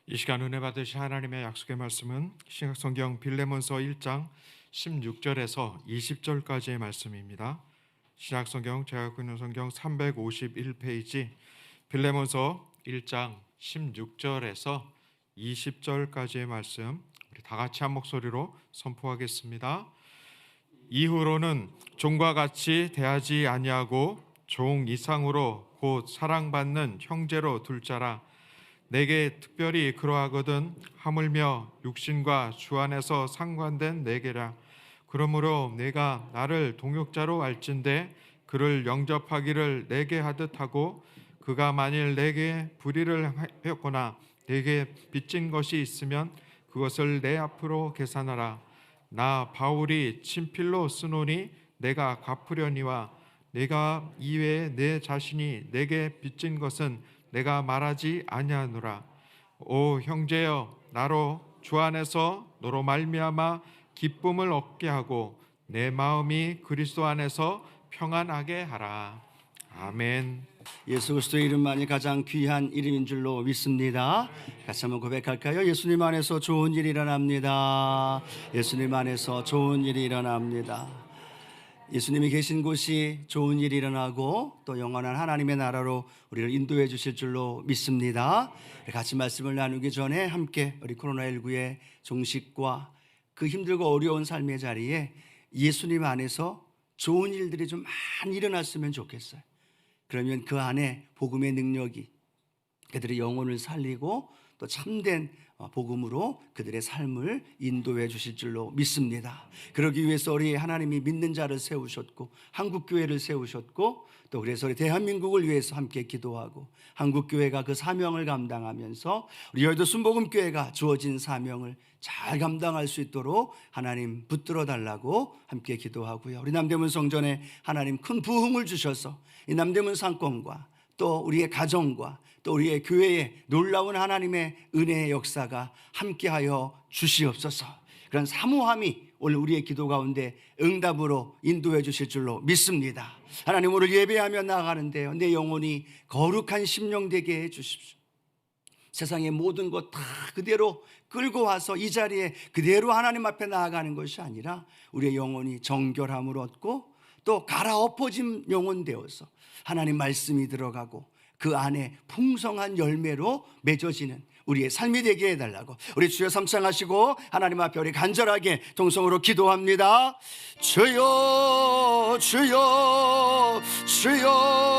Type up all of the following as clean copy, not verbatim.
이 시간 은혜 받으실 하나님의 약속의 말씀은 신약성경 빌레몬서 1장 16절에서 20절까지의 말씀입니다. 신약성경 제가 갖고 있는 성경 351페이지 빌레몬서 1장 16절에서 20절까지의 말씀, 우리 다 같이 한 목소리로 선포하겠습니다. 이후로는 종과 같이 대하지 아니하고 종 이상으로 곧 사랑받는 형제로 둘 자라. 내게 특별히 그러하거든 하물며 육신과 주 안에서 상관된 내게라. 그러므로 내가 나를 동역자로 알진대 그를 영접하기를 내게 하듯 하고, 그가 만일 내게 불의를 하였거나 내게 빚진 것이 있으면 그것을 내 앞으로 계산하라. 나 바울이 친필로 쓰노니 내가 갚으려니와 내가 이외에 내 자신이 내게 빚진 것은 내가 말하지 아니하노라. 오 형제여, 나로 주 안에서 너로 말미암아 기쁨을 얻게 하고 내 마음이 그리스도 안에서 평안하게 하라. 아멘. 예수 그리스도의 이름만이 가장 귀한 이름인 줄로 믿습니다. 같이 한번 고백할까요? 예수님 안에서 좋은 일이 일어납니다. 예수님 안에서 좋은 일이 일어납니다. 예수님이 계신 곳이 좋은 일이 일어나고 또 영원한 하나님의 나라로 우리를 인도해 주실 줄로 믿습니다. 같이 말씀을 나누기 전에 함께 우리 코로나19의 종식과 그 힘들고 어려운 삶의 자리에 예수님 안에서 좋은 일들이 좀 많이 일어났으면 좋겠어요. 그러면 그 안에 복음의 능력이 그들의 영혼을 살리고 또 참된 복음으로 그들의 삶을 인도해 주실 줄로 믿습니다. 그러기 위해서 우리 하나님이 믿는 자를 세우셨고 한국교회를 세우셨고 또 그래서 우리 대한민국을 위해서 함께 기도하고 한국교회가 그 사명을 감당하면서 우리 여의도 순복음교회가 주어진 사명을 잘 감당할 수 있도록 하나님 붙들어 달라고 함께 기도하고요. 우리 남대문 성전에 하나님 큰 부흥을 주셔서 이 남대문 상권과 또 우리의 가정과 또 우리의 교회에 놀라운 하나님의 은혜의 역사가 함께하여 주시옵소서. 그런 사모함이 오늘 우리의 기도 가운데 응답으로 인도해 주실 줄로 믿습니다. 하나님, 오늘 예배하며 나아가는데요, 내 영혼이 거룩한 심령 되게 해 주십시오. 세상의 모든 것 다 그대로 끌고 와서 이 자리에 그대로 하나님 앞에 나아가는 것이 아니라 우리의 영혼이 정결함을 얻고 또 갈아엎어진 영혼 되어서 하나님 말씀이 들어가고 그 안에 풍성한 열매로 맺어지는 우리의 삶이 되게 해달라고 우리 주여 삼창하시고 하나님 앞에 우리 간절하게 동성으로 기도합니다. 주여 주여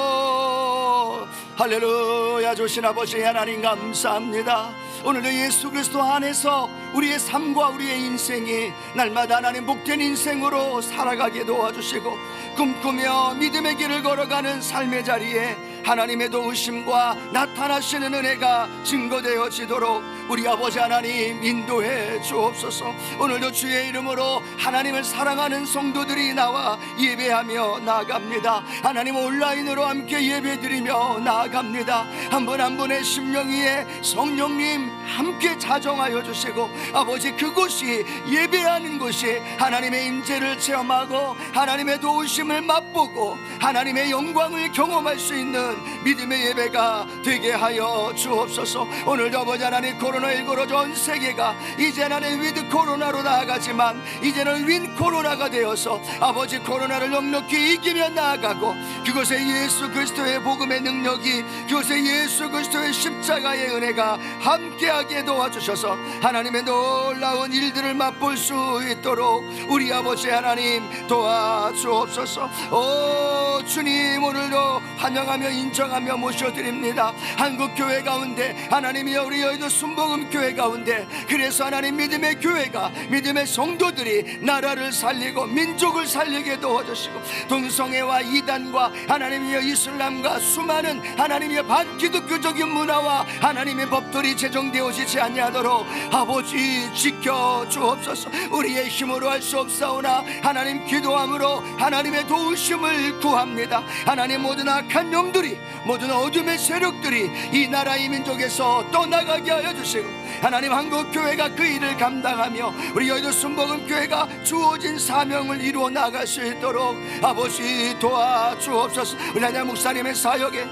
주여. 할렐루야. 조신 아버지 하나님 감사합니다. 오늘도 예수 그리스도 안에서 우리의 삶과 우리의 인생이 날마다 하나님 복된 인생으로 살아가게 도와주시고 꿈꾸며 믿음의 길을 걸어가는 삶의 자리에 하나님의 도우심과 나타나시는 은혜가 증거되어지도록 우리 아버지 하나님 인도해 주옵소서. 오늘도 주의 이름으로 하나님을 사랑하는 성도들이 나와 예배하며 나아갑니다. 하나님 온라인으로 함께 예배드리며 나아갑니다. 한 분 한 분의 심령 위에 성령님 함께 자정하여 주시고 아버지, 그곳이 예배하는 곳이 하나님의 임재를 체험하고 하나님의 도우심을 맛보고 하나님의 영광을 경험할 수 있는 믿음의 예배가 되게 하여 주옵소서. 오늘도 아버지 하나님, 코로나19로 전 세계가 이제 나는 위드 코로나로 나아가지만 이제는 윈 코로나가 되어서 아버지 코로나를 넉넉히 이기며 나아가고 그곳에 예수 그리스도의 복음의 능력이, 그곳에 예수 그리스도의 십자가의 은혜가 함께하게 도와주셔서 하나님의 놀라운 일들을 맛볼 수 있도록 우리 아버지 하나님 도와주옵소서. 오 주님, 오늘도 환영하며 인정하며 모셔드립니다. 한국교회 가운데 하나님이여, 우리 여의도 순복음교회 가운데 그래서 하나님 믿음의 교회가, 믿음의 성도들이 나라를 살리고 민족을 살리게 도와주시고 동성애와 이단과 하나님이여 이슬람과 수많은 하나님이여 반기독교적인 문화와 하나님의 법들이 제정되어지지 아니하도록 아버지 지켜 주옵소서. 우리의 힘으로 할 수 없사오나 하나님 기도함으로 하나님의 도우심을 구합니다. 하나님, 모든 악한 영들이, 모든 어둠의 세력들이 이 나라 이 민족에서 떠나가게 하여 주시고 하나님 한국교회가 그 일을 감당하며 우리 여의도 순복음교회가 주어진 사명을 이루어 나갈 수 있도록 아버지 도와주옵소서. 우리 하나님 목사님의 사역에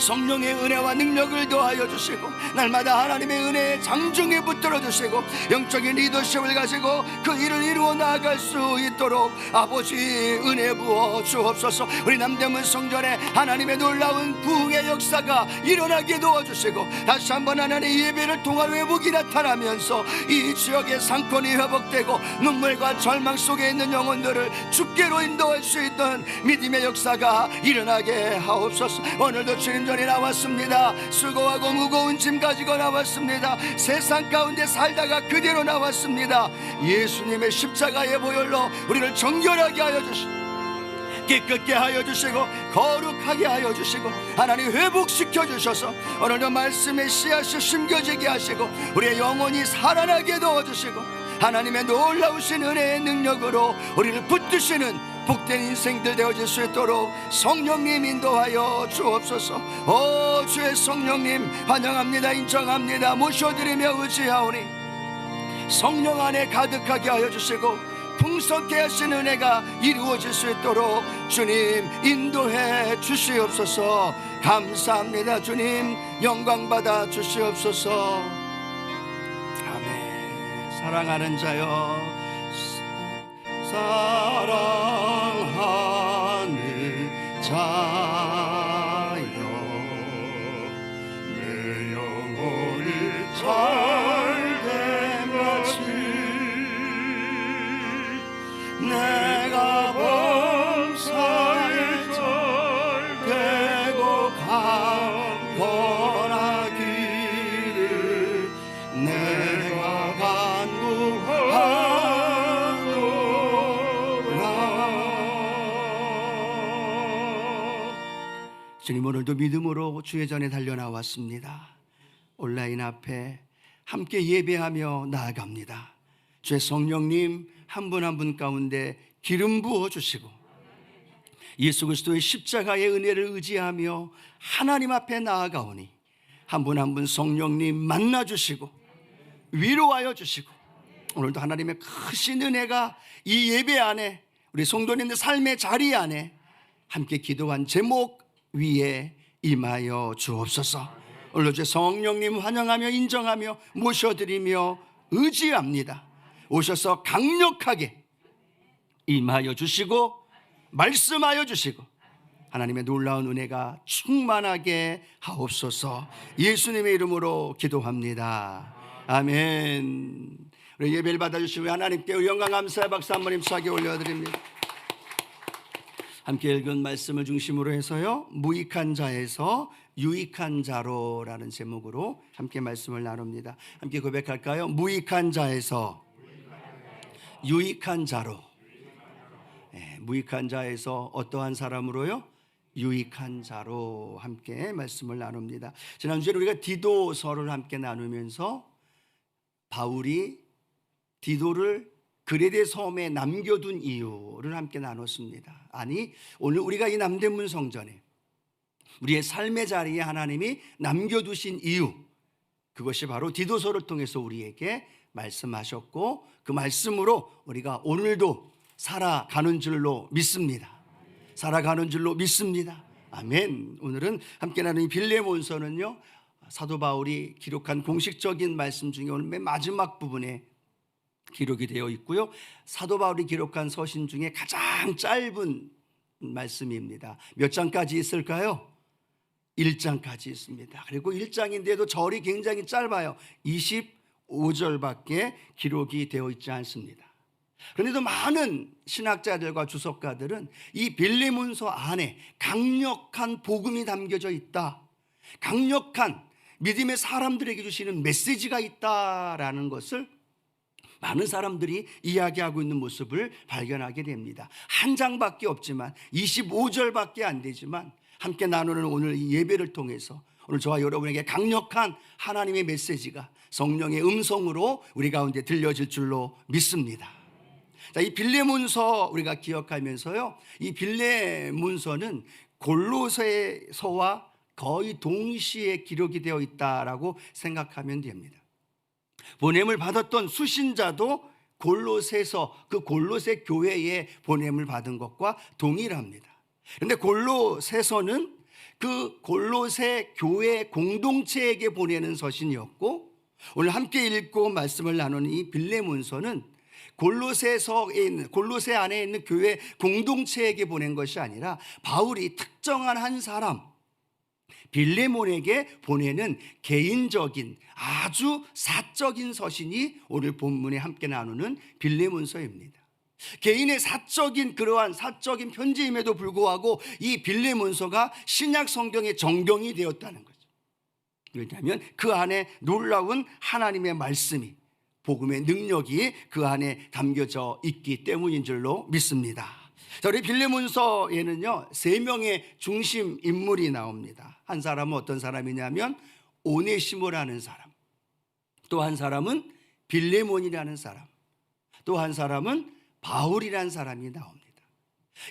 성령의 은혜와 능력을 더하여 주시고 날마다 하나님의 은혜에 장중에 붙들어 주시고 영적인 리더십을 가지고 그 일을 이루어 나아갈 수 있도록 아버지 은혜 부어 주옵소서. 우리 남대문 성전에 하나님의 놀라운 부흥의 역사가 일어나게 도와주시고 다시 한번 하나님의 예배를 통한 회복이 나타나면서 이 지역의 상권이 회복되고 눈물과 절망 속에 있는 영혼들을 주께로 인도할 수 있던 믿음의 역사가 일어나게 하옵소서. 오늘도 주님 전에 나왔습니다. 수고하고 무거운 짐 가지고 나왔습니다. 세상 가운데 살다가 그대로 나왔습니다. 예수님의 십자가의 보혈로 우리를 정결하게 하여 주시고 깨끗게 하여 주시고 거룩하게 하여 주시고 하나님 회복시켜 주셔서 오늘도 말씀의 씨앗이 심겨지게 하시고 우리의 영혼이 살아나게 도와주시고 하나님의 놀라우신 은혜의 능력으로 우리를 붙드시는 복된 인생들 되어질 수 있도록 성령님 인도하여 주옵소서. 오 주의 성령님 환영합니다. 인정합니다. 모셔드리며 의지하오니 성령 안에 가득하게 하여 주시고 풍성케 하신 은혜가 이루어질 수 있도록 주님 인도해 주시옵소서. 감사합니다. 주님 영광 받아 주시옵소서. 아멘. 사랑하는 자여 사랑하는 자여 내 영혼이 잘된 같이 내가 범사에 되고 강건하기를 내가 간구하노라. 주님 오늘도 믿음으로 주의 전에 달려나왔습니다. 온라인 앞에 함께 예배하며 나아갑니다. 주의 성령님 한 분 한 분 가운데 기름 부어 주시고 예수 그리스도의 십자가의 은혜를 의지하며 하나님 앞에 나아가오니 한 분 한 분 성령님 만나 주시고 위로하여 주시고 오늘도 하나님의 크신 은혜가 이 예배 안에 우리 성도님들 삶의 자리 안에 함께 기도한 제목 위에 임하여 주옵소서. 오늘도 제 성령님 환영하며 인정하며 모셔드리며 의지합니다. 오셔서 강력하게 임하여 주시고 말씀하여 주시고 하나님의 놀라운 은혜가 충만하게 하옵소서. 예수님의 이름으로 기도합니다. 아멘. 우리 예배를 받아주시고 하나님께 영광 감사의 박수 한 번 힘차게 올려드립니다. 함께 읽은 말씀을 중심으로 해서요 무익한 자에서 유익한 자로라는 제목으로 함께 말씀을 나눕니다. 함께 고백할까요? 무익한 자에서 유익한 자로. 네, 무익한 자에서 어떠한 사람으로요? 유익한 자로 함께 말씀을 나눕니다. 지난주에 우리가 디도서를 함께 나누면서 바울이 디도를 그레데 섬에 남겨둔 이유를 함께 나눴습니다. 아니 오늘 우리가 이 남대문 성전에 우리의 삶의 자리에 하나님이 남겨두신 이유, 그것이 바로 디도서를 통해서 우리에게 말씀하셨고 그 말씀으로 우리가 오늘도 살아가는 줄로 믿습니다. 살아가는 줄로 믿습니다. 아멘. 오늘은 함께 나누는 빌레몬서는요 사도 바울이 기록한 공식적인 말씀 중에 오늘 맨 마지막 부분에 기록이 되어 있고요 사도 바울이 기록한 서신 중에 가장 짧은 말씀입니다. 몇 장까지 있을까요? 1장까지 있습니다. 그리고 1장인데도 절이 굉장히 짧아요. 25절밖에 기록이 되어 있지 않습니다. 그런데도 많은 신학자들과 주석가들은 이 빌레몬서 안에 강력한 복음이 담겨져 있다, 강력한 믿음의 사람들에게 주시는 메시지가 있다라는 것을 많은 사람들이 이야기하고 있는 모습을 발견하게 됩니다. 한 장밖에 없지만 25절밖에 안 되지만 함께 나누는 오늘 이 예배를 통해서 오늘 저와 여러분에게 강력한 하나님의 메시지가 성령의 음성으로 우리 가운데 들려질 줄로 믿습니다. 자, 이 빌레몬서 우리가 기억하면서요 이 빌레몬서는 골로새서와 거의 동시에 기록이 되어 있다라고 생각하면 됩니다. 보냄을 받았던 수신자도 골로새서, 그 골로새 교회에 보냄을 받은 것과 동일합니다. 그런데 골로새서는 그 골로새 교회 공동체에게 보내는 서신이었고, 오늘 함께 읽고 말씀을 나누는 이 빌레몬서는 골로새 안에 있는 교회 공동체에게 보낸 것이 아니라 바울이 특정한 한 사람 빌레몬에게 보내는 개인적인 아주 사적인 서신이 오늘 본문에 함께 나누는 빌레몬서입니다. 개인의 그러한 사적인 편지임에도 불구하고 이 빌레몬서가 신약 성경의 정경이 되었다는 거죠. 왜냐하면 그 안에 놀라운 하나님의 말씀이, 복음의 능력이 그 안에 담겨져 있기 때문인 줄로 믿습니다. 자, 우리 빌레몬서에는요 3명의 중심 인물이 나옵니다. 한 사람은 어떤 사람이냐면 오네시모라는 사람, 또 한 사람은 빌레몬이라는 사람, 또 한 사람은 바울이라는 사람이 나옵니다.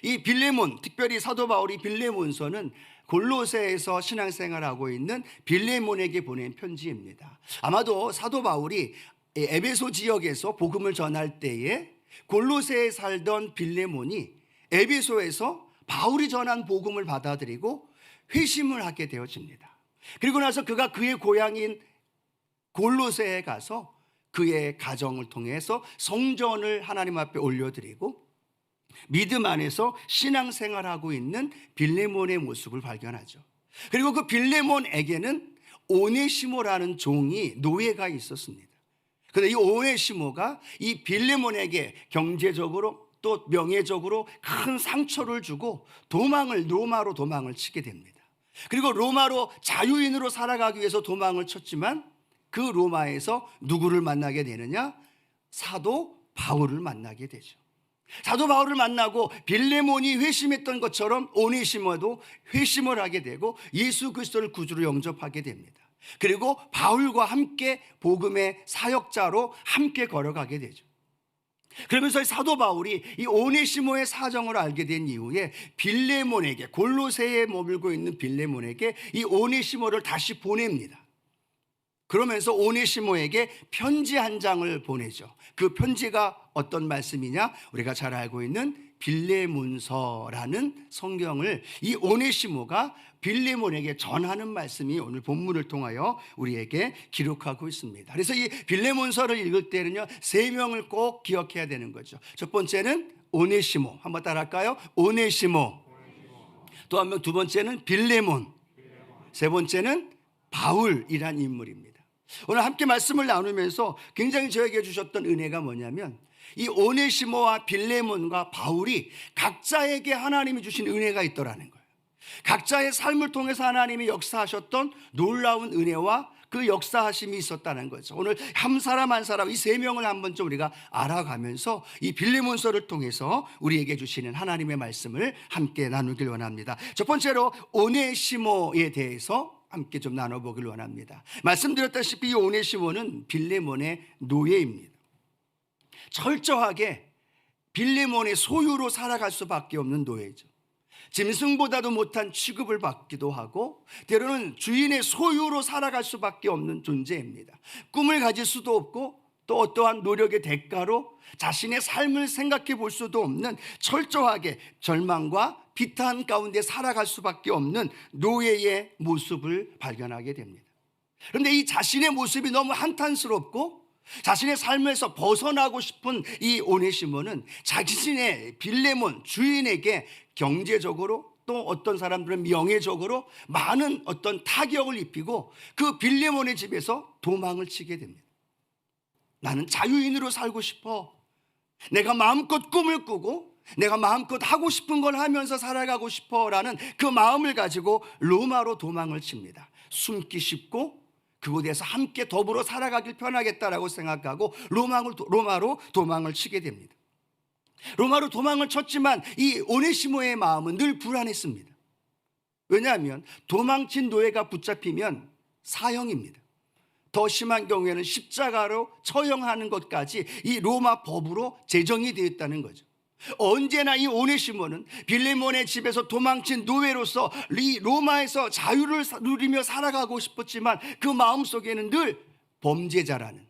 이 빌레몬, 특별히 사도 바울이 빌레몬서는 골로새에서 신앙생활하고 있는 빌레몬에게 보낸 편지입니다. 아마도 사도 바울이 에베소 지역에서 복음을 전할 때에 골로새에 살던 빌레몬이 에베소에서 바울이 전한 복음을 받아들이고 회심을 하게 되어집니다. 그리고 나서 그가 그의 고향인 골로새에 가서 그의 가정을 통해서 성전을 하나님 앞에 올려드리고 믿음 안에서 신앙생활하고 있는 빌레몬의 모습을 발견하죠. 그리고 그 빌레몬에게는 오네시모라는 종이 노예가 있었습니다. 그런데 이 오네시모가 이 빌레몬에게 경제적으로 또 명예적으로 큰 상처를 주고 로마로 도망을 치게 됩니다. 그리고 로마로 자유인으로 살아가기 위해서 도망을 쳤지만 그 로마에서 누구를 만나게 되느냐? 사도 바울을 만나게 되죠. 사도 바울을 만나고 빌레몬이 회심했던 것처럼 오네시모도 회심을 하게 되고 예수 그리스도를 구주로 영접하게 됩니다. 그리고 바울과 함께 복음의 사역자로 함께 걸어가게 되죠. 그러면서 사도 바울이 이 오네시모의 사정을 알게 된 이후에 빌레몬에게, 골로새에 머물고 있는 빌레몬에게 이 오네시모를 다시 보냅니다. 그러면서 오네시모에게 편지 한 장을 보내죠. 그 편지가 어떤 말씀이냐? 우리가 잘 알고 있는 빌레몬서라는 성경을 이 오네시모가 빌레몬에게 전하는 말씀이 오늘 본문을 통하여 우리에게 기록하고 있습니다. 그래서 이 빌레몬서를 읽을 때는요 3명을 꼭 기억해야 되는 거죠. 첫 번째는 오네시모, 한번 따라할까요? 오네시모. 또 한 명, 두 번째는 빌레몬, 세 번째는 바울이란 인물입니다. 오늘 함께 말씀을 나누면서 굉장히 저에게 주셨던 은혜가 뭐냐면 이 오네시모와 빌레몬과 바울이 각자에게 하나님이 주신 은혜가 있더라는 거예요. 각자의 삶을 통해서 하나님이 역사하셨던 놀라운 은혜와 그 역사하심이 있었다는 거죠. 오늘 한 사람 한 사람 이 3명을 한번 좀 우리가 알아가면서 이 빌레몬서를 통해서 우리에게 주시는 하나님의 말씀을 함께 나누길 원합니다. 첫 번째로 오네시모에 대해서 함께 좀 나눠보길 원합니다. 말씀드렸다시피 이 오네시모는 빌레몬의 노예입니다. 철저하게 빌레몬의 소유로 살아갈 수밖에 없는 노예죠. 짐승보다도 못한 취급을 받기도 하고 때로는 주인의 소유로 살아갈 수밖에 없는 존재입니다. 꿈을 가질 수도 없고 또 어떠한 노력의 대가로 자신의 삶을 생각해 볼 수도 없는 철저하게 절망과 비탄 가운데 살아갈 수밖에 없는 노예의 모습을 발견하게 됩니다. 그런데 이 자신의 모습이 너무 한탄스럽고 자신의 삶에서 벗어나고 싶은 이 오네시모는 자신의 빌레몬 주인에게 경제적으로 또 어떤 사람들은 명예적으로 많은 어떤 타격을 입히고 그 빌레몬의 집에서 도망을 치게 됩니다. 나는 자유인으로 살고 싶어. 내가 마음껏 꿈을 꾸고 내가 마음껏 하고 싶은 걸 하면서 살아가고 싶어라는 그 마음을 가지고 로마로 도망을 칩니다. 숨기 쉽고 그곳에서 함께 더불어 살아가길 편하겠다라고 생각하고 로마로 도망을 치게 됩니다. 로마로 도망을 쳤지만 이 오네시모의 마음은 늘 불안했습니다. 왜냐하면 도망친 노예가 붙잡히면 사형입니다. 더 심한 경우에는 십자가로 처형하는 것까지 이 로마 법으로 제정이 되어 있다는 거죠. 언제나 이 오네시모는 빌레몬의 집에서 도망친 노예로서 이 로마에서 자유를 누리며 살아가고 싶었지만 그 마음속에는 늘 범죄자라는,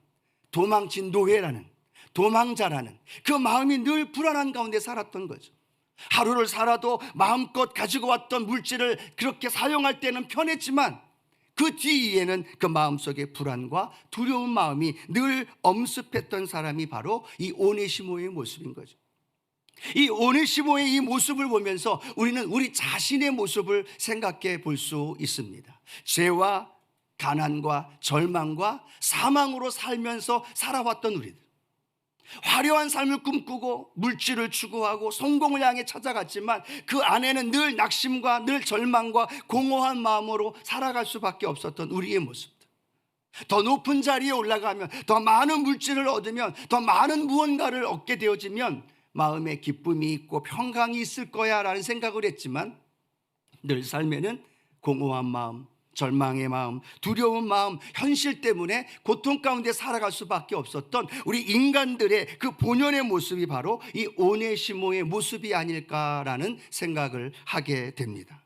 도망친 노예라는, 도망자라는 그 마음이 늘 불안한 가운데 살았던 거죠. 하루를 살아도 마음껏 가지고 왔던 물질을 그렇게 사용할 때는 편했지만 그 뒤에는 그 마음속에 불안과 두려운 마음이 늘 엄습했던 사람이 바로 이 오네시모의 모습인 거죠. 이 오네시모의 이 모습을 보면서 우리는 우리 자신의 모습을 생각해 볼 수 있습니다. 죄와 가난과 절망과 사망으로 살면서 살아왔던 우리들, 화려한 삶을 꿈꾸고 물질을 추구하고 성공을 향해 찾아갔지만 그 안에는 늘 낙심과 늘 절망과 공허한 마음으로 살아갈 수밖에 없었던 우리의 모습들. 더 높은 자리에 올라가면, 더 많은 물질을 얻으면, 더 많은 무언가를 얻게 되어지면 마음에 기쁨이 있고 평강이 있을 거야 라는 생각을 했지만 늘 삶에는 공허한 마음, 절망의 마음, 두려운 마음, 현실 때문에 고통 가운데 살아갈 수밖에 없었던 우리 인간들의 그 본연의 모습이 바로 이 오네시모의 모습이 아닐까라는 생각을 하게 됩니다.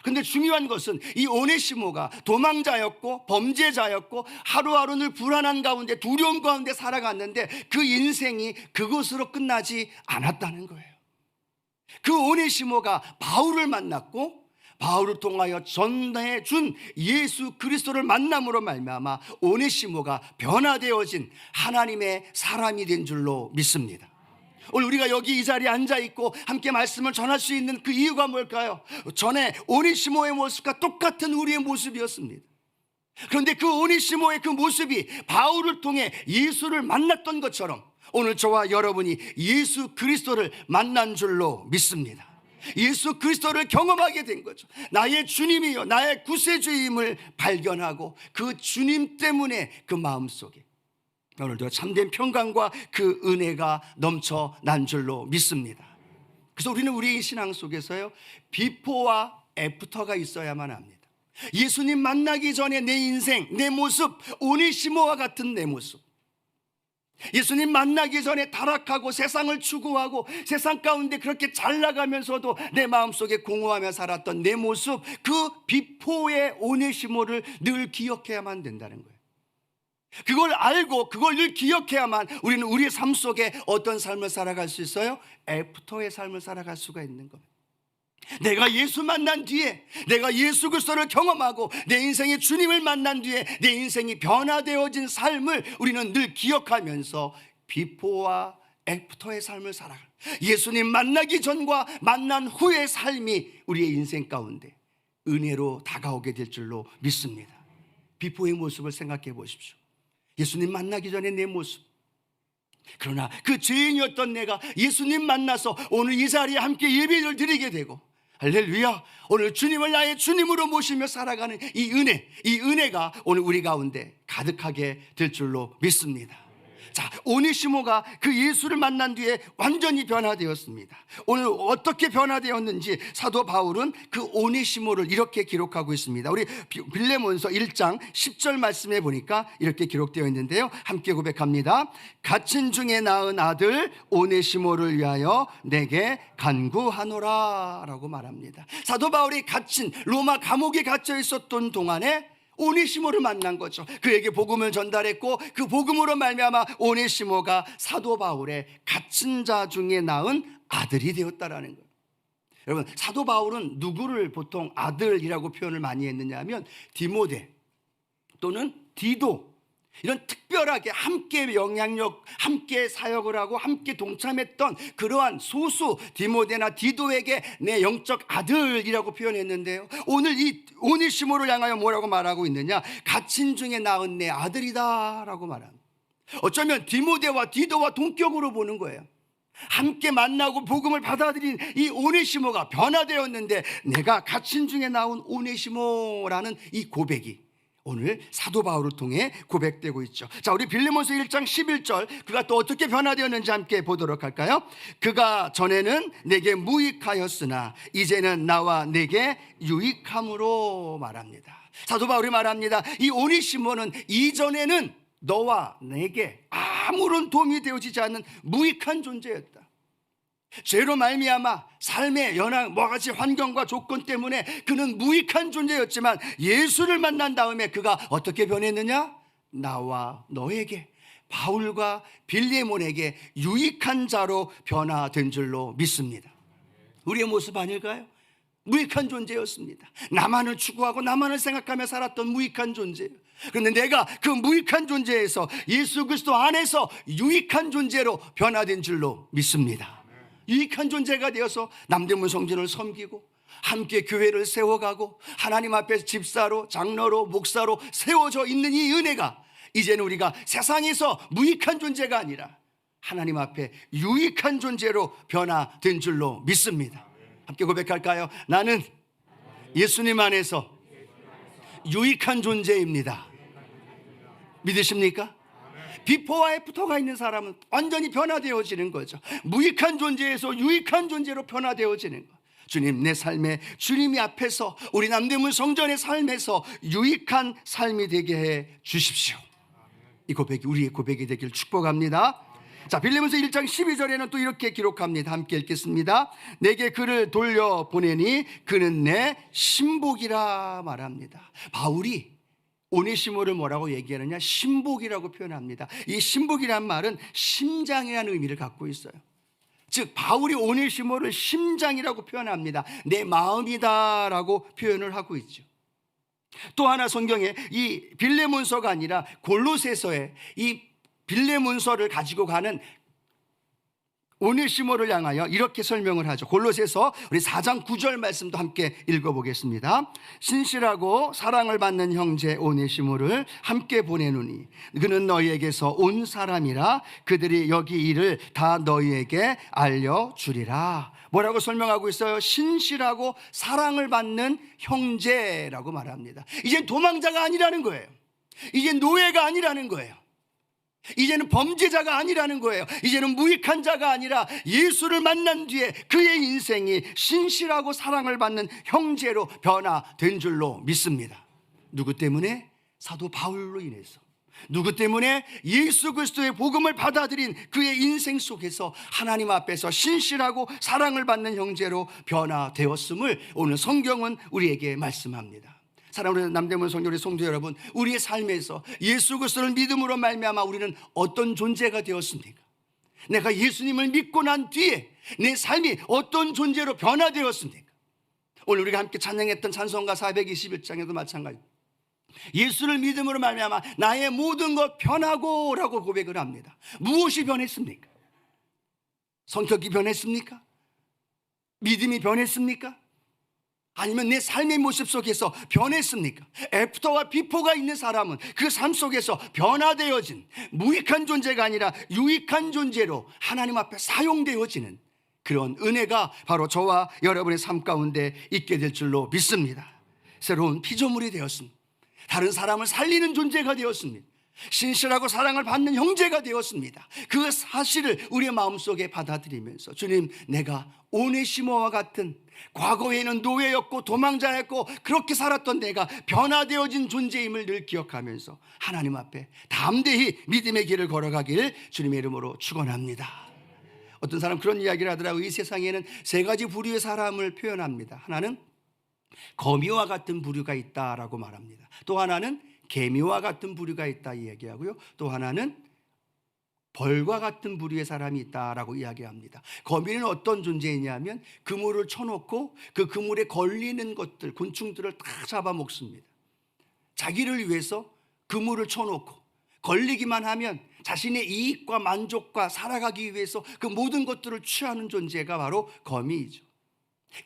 근데 중요한 것은 이 오네시모가 도망자였고 범죄자였고 하루하루 불안한 가운데 두려움 가운데 살아갔는데 그 인생이 그것으로 끝나지 않았다는 거예요. 그 오네시모가 바울을 만났고 바울을 통하여 전해준 예수 그리스도를 만남으로 말미암아 오네시모가 변화되어진 하나님의 사람이 된 줄로 믿습니다. 오늘 우리가 여기 이 자리에 앉아있고 함께 말씀을 전할 수 있는 그 이유가 뭘까요? 전에 오네시모의 모습과 똑같은 우리의 모습이었습니다. 그런데 그 오네시모의 그 모습이 바울을 통해 예수를 만났던 것처럼 오늘 저와 여러분이 예수 그리스도를 만난 줄로 믿습니다. 예수 그리스도를 경험하게 된 거죠. 나의 주님이요 나의 구세주임을 발견하고 그 주님 때문에 그 마음속에 오늘도 참된 평강과 그 은혜가 넘쳐난 줄로 믿습니다. 그래서 우리는 우리의 신앙 속에서요 비포와 애프터가 있어야만 합니다. 예수님 만나기 전에 내 인생, 내 모습, 오네시모와 같은 내 모습, 예수님 만나기 전에 타락하고 세상을 추구하고 세상 가운데 그렇게 잘 나가면서도 내 마음속에 공허하며 살았던 내 모습, 그 비포의 오네시모를 늘 기억해야만 된다는 거예요. 그걸 알고 그걸 늘 기억해야만 우리는 우리의 삶 속에 어떤 삶을 살아갈 수 있어요? 애프터의 삶을 살아갈 수가 있는 겁니다. 내가 예수 만난 뒤에, 내가 예수 그리스도를 경험하고 내 인생의 주님을 만난 뒤에 내 인생이 변화되어진 삶을 우리는 늘 기억하면서 비포와 애프터의 삶을 살아가는, 예수님 만나기 전과 만난 후의 삶이 우리의 인생 가운데 은혜로 다가오게 될 줄로 믿습니다. 비포의 모습을 생각해 보십시오. 예수님 만나기 전에 내 모습, 그러나 그 죄인이었던 내가 예수님 만나서 오늘 이 자리에 함께 예배를 드리게 되고, 할렐루야, 오늘 주님을 나의 주님으로 모시며 살아가는 이 은혜가 오늘 우리 가운데 가득하게 될 줄로 믿습니다. 자, 오네시모가 그 예수를 만난 뒤에 완전히 변화되었습니다. 오늘 어떻게 변화되었는지 사도 바울은 그 오네시모를 이렇게 기록하고 있습니다. 우리 빌레몬서 1장 10절 말씀에 보니까 이렇게 기록되어 있는데요, 함께 고백합니다. 갇힌 중에 낳은 아들 오네시모를 위하여 내게 간구하노라 라고 말합니다. 사도 바울이 갇힌 로마 감옥에 갇혀 있었던 동안에 오네시모를 만난 거죠. 그에게 복음을 전달했고 그 복음으로 말미암아 오네시모가 사도 바울의 갇힌 자 중에 낳은 아들이 되었다라는 거예요. 여러분, 사도 바울은 누구를 보통 아들이라고 표현을 많이 했느냐 하면 디모데 또는 디도, 이런 특별하게 함께 영향력, 함께 사역을 하고 함께 동참했던 그러한 소수 디모데나 디도에게 내 영적 아들이라고 표현했는데요, 오늘 이 오네시모를 향하여 뭐라고 말하고 있느냐? 갇힌 중에 낳은 내 아들이다 라고 말합니다. 어쩌면 디모데와 디도와 동격으로 보는 거예요. 함께 만나고 복음을 받아들인 이 오네시모가 변화되었는데 내가 갇힌 중에 나온 오네시모라는 이 고백이 오늘 사도 바울을 통해 고백되고 있죠. 자, 우리 빌레몬서 1장 11절, 그가 또 어떻게 변화되었는지 함께 보도록 할까요? 그가 전에는 내게 무익하였으나 이제는 나와 내게 유익함으로 말합니다. 사도 바울이 말합니다. 이 오네시모는 이전에는 너와 내게 아무런 도움이 되어지지 않는 무익한 존재였다. 죄로 말미암아 삶의 연한 뭐가지 환경과 조건 때문에 그는 무익한 존재였지만 예수를 만난 다음에 그가 어떻게 변했느냐? 나와 너에게, 바울과 빌레몬에게 유익한 자로 변화된 줄로 믿습니다. 우리의 모습 아닐까요? 무익한 존재였습니다. 나만을 추구하고 나만을 생각하며 살았던 무익한 존재. 그런데 내가 그 무익한 존재에서 예수 그리스도 안에서 유익한 존재로 변화된 줄로 믿습니다. 유익한 존재가 되어서 남대문 성전을 섬기고 함께 교회를 세워가고 하나님 앞에 집사로, 장로로, 목사로 세워져 있는 이 은혜가 이제는 우리가 세상에서 무익한 존재가 아니라 하나님 앞에 유익한 존재로 변화된 줄로 믿습니다. 함께 고백할까요? 나는 예수님 안에서 유익한 존재입니다. 믿으십니까? 비포와 애프터가 있는 사람은 완전히 변화되어지는 거죠. 무익한 존재에서 유익한 존재로 변화되어지는 것. 주님, 내 삶에 주님이 앞에서 우리 남대문 성전의 삶에서 유익한 삶이 되게 해 주십시오. 이 고백이 우리의 고백이 되길 축복합니다. 자, 빌레몬서 1장 12절에는 또 이렇게 기록합니다. 함께 읽겠습니다. 내게 그를 돌려보내니 그는 내 신복이라 말합니다. 바울이 오네시모를 뭐라고 얘기하느냐? 신복이라고 표현합니다. 이 신복이란 말은 심장이라는 의미를 갖고 있어요. 즉 바울이 오네시모를 심장이라고 표현합니다. 내 마음이다라고 표현을 하고 있죠. 또 하나 성경에 이 빌레몬서가 아니라 골로새서에 이 빌레몬서를 가지고 가는 오네시모를 향하여 이렇게 설명을 하죠. 골로새서 우리 4장 9절 말씀도 함께 읽어보겠습니다. 신실하고 사랑을 받는 형제 오네시모를 함께 보내노니 그는 너희에게서 온 사람이라 그들이 여기 일을 다 너희에게 알려주리라. 뭐라고 설명하고 있어요? 신실하고 사랑을 받는 형제라고 말합니다. 이제 도망자가 아니라는 거예요. 이제 노예가 아니라는 거예요. 이제는 범죄자가 아니라는 거예요. 이제는 무익한 자가 아니라 예수를 만난 뒤에 그의 인생이 신실하고 사랑을 받는 형제로 변화된 줄로 믿습니다. 누구 때문에? 사도 바울로 인해서. 누구 때문에? 예수 그리스도의 복음을 받아들인 그의 인생 속에서 하나님 앞에서 신실하고 사랑을 받는 형제로 변화되었음을 오늘 성경은 우리에게 말씀합니다. 사랑하는 남대문 성도의 성도 여러분, 우리의 삶에서 예수 그리스도를 믿음으로 말미암아 우리는 어떤 존재가 되었습니까? 내가 예수님을 믿고 난 뒤에 내 삶이 어떤 존재로 변화되었습니까? 오늘 우리가 함께 찬양했던 찬송가 421장에도 마찬가지입니다. 예수를 믿음으로 말미암아 나의 모든 것 변하고 라고 고백을 합니다. 무엇이 변했습니까? 성격이 변했습니까? 믿음이 변했습니까? 아니면 내 삶의 모습 속에서 변했습니까? 애프터와 비포가 있는 사람은 그 삶 속에서 변화되어진 무익한 존재가 아니라 유익한 존재로 하나님 앞에 사용되어지는 그런 은혜가 바로 저와 여러분의 삶 가운데 있게 될 줄로 믿습니다. 새로운 피조물이 되었습니다. 다른 사람을 살리는 존재가 되었습니다. 신실하고 사랑을 받는 형제가 되었습니다. 그 사실을 우리의 마음속에 받아들이면서 주님, 내가 오네시모와 같은 과거에는 노예였고 도망자였고 그렇게 살았던 내가 변화되어진 존재임을 늘 기억하면서 하나님 앞에 담대히 믿음의 길을 걸어가길 주님의 이름으로 축원합니다. 어떤 사람 그런 이야기를 하더라고요. 이 세상에는 세 가지 부류의 사람을 표현합니다. 하나는 거미와 같은 부류가 있다라고 말합니다. 또 하나는 개미와 같은 부류가 있다 이야기하고요. 또 하나는 벌과 같은 부류의 사람이 있다라고 이야기합니다. 거미는 어떤 존재이냐면 그물을 쳐놓고 그 그물에 걸리는 것들, 곤충들을 다 잡아먹습니다. 자기를 위해서 그물을 쳐놓고 걸리기만 하면 자신의 이익과 만족과 살아가기 위해서 그 모든 것들을 취하는 존재가 바로 거미이죠.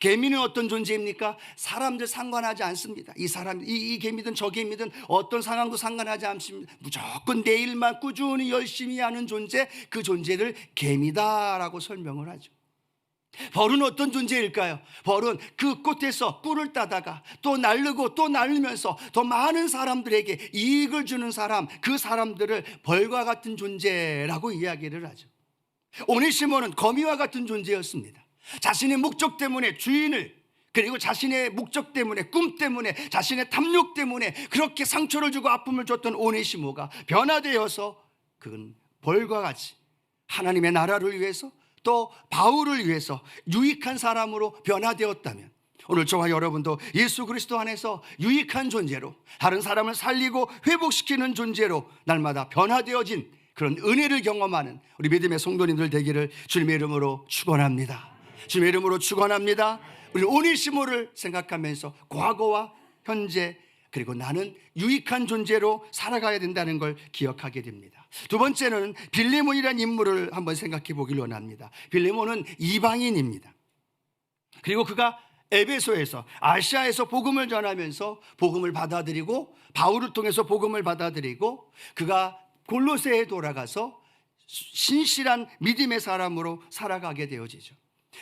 개미는 어떤 존재입니까? 사람들 상관하지 않습니다. 이 개미든 저 개미든 어떤 상황도 상관하지 않습니다. 무조건 내 일만 꾸준히 열심히 하는 존재, 그 존재를 개미다라고 설명을 하죠. 벌은 어떤 존재일까요? 벌은 그 꽃에서 꿀을 따다가 또 날르고 또 날르면서 더 많은 사람들에게 이익을 주는 사람, 그 사람들을 벌과 같은 존재라고 이야기를 하죠. 오네시모는 거미와 같은 존재였습니다. 자신의 목적 때문에 주인을, 그리고 자신의 목적 때문에, 꿈 때문에, 자신의 탐욕 때문에 그렇게 상처를 주고 아픔을 줬던 오네시모가 변화되어서 그건 벌과 같이 하나님의 나라를 위해서 또 바울을 위해서 유익한 사람으로 변화되었다면 오늘 저와 여러분도 예수 그리스도 안에서 유익한 존재로 다른 사람을 살리고 회복시키는 존재로 날마다 변화되어진 그런 은혜를 경험하는 우리 믿음의 성도님들 되기를 주님의 이름으로 축원합니다. 주님의 이름으로 축원합니다. 우리 오네시모를 생각하면서 과거와 현재 그리고 나는 유익한 존재로 살아가야 된다는 걸 기억하게 됩니다. 두 번째는 빌레몬이라는 인물을 한번 생각해 보길 원합니다. 빌레몬은 이방인입니다. 그리고 그가 에베소에서 아시아에서 복음을 전하면서 복음을 받아들이고 바울을 통해서 복음을 받아들이고 그가 골로새에 돌아가서 신실한 믿음의 사람으로 살아가게 되어지죠.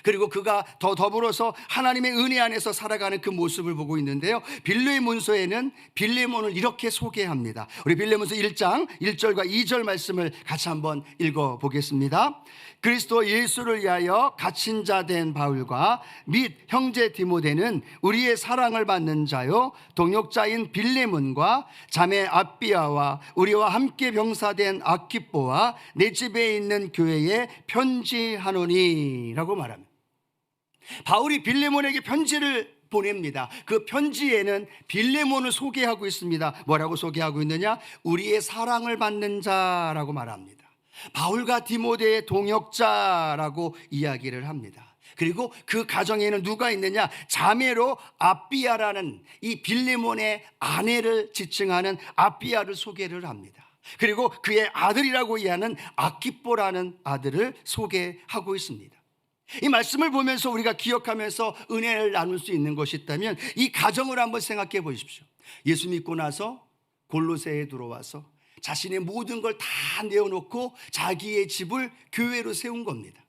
그리고 그가 더 더불어서 하나님의 은혜 안에서 살아가는 그 모습을 보고 있는데요, 빌레몬서에는 빌레몬을 이렇게 소개합니다. 우리 빌레몬서 1장 1절과 2절 말씀을 같이 한번 읽어보겠습니다. 그리스도 예수를 위하여 갇힌 자 된 바울과 및 형제 디모데는 우리의 사랑을 받는 자요 동역자인 빌레몬과 자매 아비아와 우리와 함께 병사된 아키뽀와 내 집에 있는 교회에 편지하노니 라고 말합니다. 바울이 빌레몬에게 편지를 보냅니다. 그 편지에는 빌레몬을 소개하고 있습니다. 뭐라고 소개하고 있느냐? 우리의 사랑을 받는 자라고 말합니다. 바울과 디모데의 동역자라고 이야기를 합니다. 그리고 그 가정에는 누가 있느냐? 자매로 아비아라는 이 빌레몬의 아내를 지칭하는 아비아를 소개를 합니다. 그리고 그의 아들이라고 이해하는 아키뽀라는 아들을 소개하고 있습니다. 이 말씀을 보면서 우리가 기억하면서 은혜를 나눌 수 있는 것이 있다면 이 가정을 한번 생각해 보십시오. 예수 믿고 나서 골로새에 들어와서 자신의 모든 걸 다 내어놓고 자기의 집을 교회로 세운 겁니다.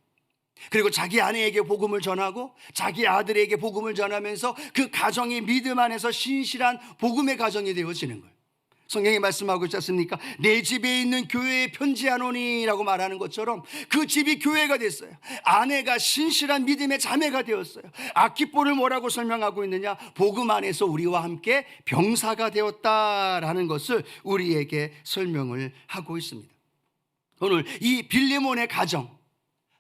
그리고 자기 아내에게 복음을 전하고 자기 아들에게 복음을 전하면서 그 가정이 믿음 안에서 신실한 복음의 가정이 되어지는 거예요. 성경이 말씀하고 있지 않습니까? 내 집에 있는 교회에 편지하노니라고 말하는 것처럼 그 집이 교회가 됐어요. 아내가 신실한 믿음의 자매가 되었어요. 아키뽀를 뭐라고 설명하고 있느냐? 복음 안에서 우리와 함께 병사가 되었다라는 것을 우리에게 설명을 하고 있습니다. 오늘 이 빌레몬의 가정,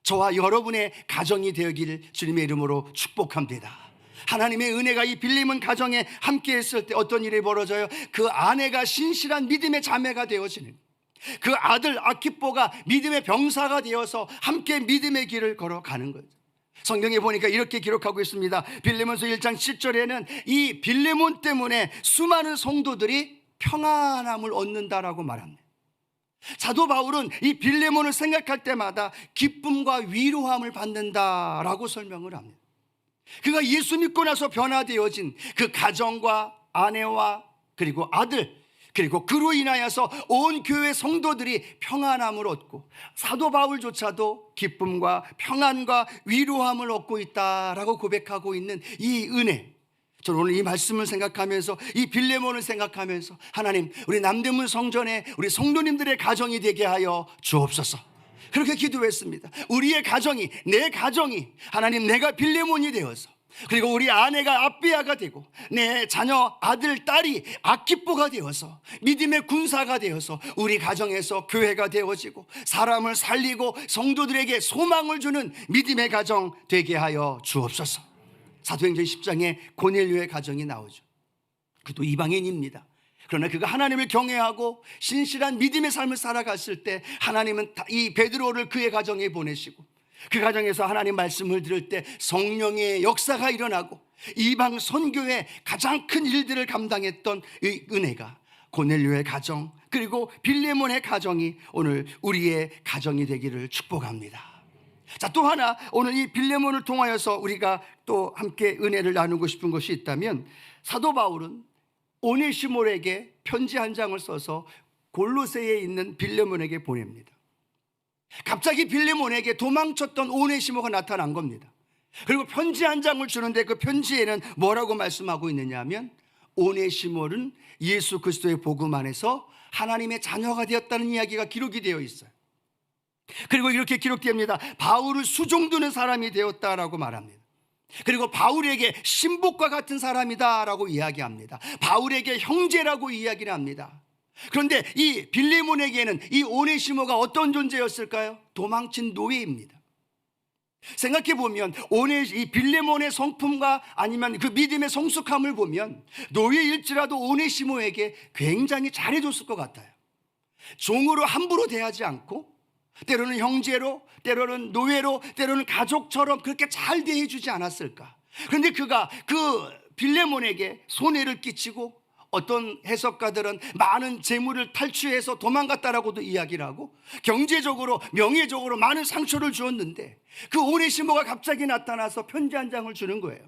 저와 여러분의 가정이 되기를 주님의 이름으로 축복합니다. 하나님의 은혜가 이 빌레몬 가정에 함께 했을 때 어떤 일이 벌어져요? 그 아내가 신실한 믿음의 자매가 되어지는, 그 아들 아키뽀가 믿음의 병사가 되어서 함께 믿음의 길을 걸어가는 거죠. 성경에 보니까 이렇게 기록하고 있습니다. 빌레몬서 1장 7절에는 이 빌레몬 때문에 수많은 성도들이 평안함을 얻는다라고 말합니다. 사도 바울은 이 빌레몬을 생각할 때마다 기쁨과 위로함을 받는다라고 설명을 합니다. 그가 예수 믿고 나서 변화되어진 그 가정과 아내와 그리고 아들, 그리고 그로 인하여서 온 교회 성도들이 평안함을 얻고 사도 바울조차도 기쁨과 평안과 위로함을 얻고 있다라고 고백하고 있는 이 은혜, 저는 오늘 이 말씀을 생각하면서 이 빌레몬을 생각하면서 하나님, 우리 남대문 성전에 우리 성도님들의 가정이 되게 하여 주옵소서, 그렇게 기도했습니다. 우리의 가정이, 내 가정이 하나님, 내가 빌레몬이 되어서, 그리고 우리 아내가 아비아가 되고 내 자녀 아들 딸이 아키뽀가 되어서 믿음의 군사가 되어서 우리 가정에서 교회가 되어지고 사람을 살리고 성도들에게 소망을 주는 믿음의 가정 되게 하여 주옵소서. 사도행전 10장에 고넬료의 가정이 나오죠. 그도 이방인입니다. 그러나 그가 하나님을 경외하고 신실한 믿음의 삶을 살아갔을 때 하나님은 이 베드로를 그의 가정에 보내시고 그 가정에서 하나님 말씀을 들을 때 성령의 역사가 일어나고 이방 선교의 가장 큰 일들을 감당했던 이 은혜가 고넬료의 가정, 그리고 빌레몬의 가정이 오늘 우리의 가정이 되기를 축복합니다. 자, 또 하나 오늘 이 빌레몬을 통하여서 우리가 또 함께 은혜를 나누고 싶은 것이 있다면, 사도 바울은 오네시모에게 편지 한 장을 써서 골로새에 있는 빌레몬에게 보냅니다. 갑자기 빌레몬에게 도망쳤던 오네시모가 나타난 겁니다. 그리고 편지 한 장을 주는데 그 편지에는 뭐라고 말씀하고 있느냐 하면, 오네시모는 예수 그리스도의 복음 안에서 하나님의 자녀가 되었다는 이야기가 기록이 되어 있어요. 그리고 이렇게 기록됩니다. 바울을 수종두는 사람이 되었다라고 말합니다. 그리고 바울에게 신복과 같은 사람이다라고 이야기합니다. 바울에게 형제라고 이야기를 합니다. 그런데 이 빌레몬에게는 이 오네시모가 어떤 존재였을까요? 도망친 노예입니다. 생각해 보면 이 빌레몬의 성품과 아니면 그 믿음의 성숙함을 보면 노예일지라도 오네시모에게 굉장히 잘해줬을 것 같아요. 종으로 함부로 대하지 않고 때로는 형제로, 때로는 노예로, 때로는 가족처럼 그렇게 잘 대해주지 않았을까? 그런데 그가 그 빌레몬에게 손해를 끼치고 어떤 해석가들은 많은 재물을 탈취해서 도망갔다라고도 이야기를 하고 경제적으로 명예적으로 많은 상처를 주었는데 그 오네시모가 갑자기 나타나서 편지 한 장을 주는 거예요.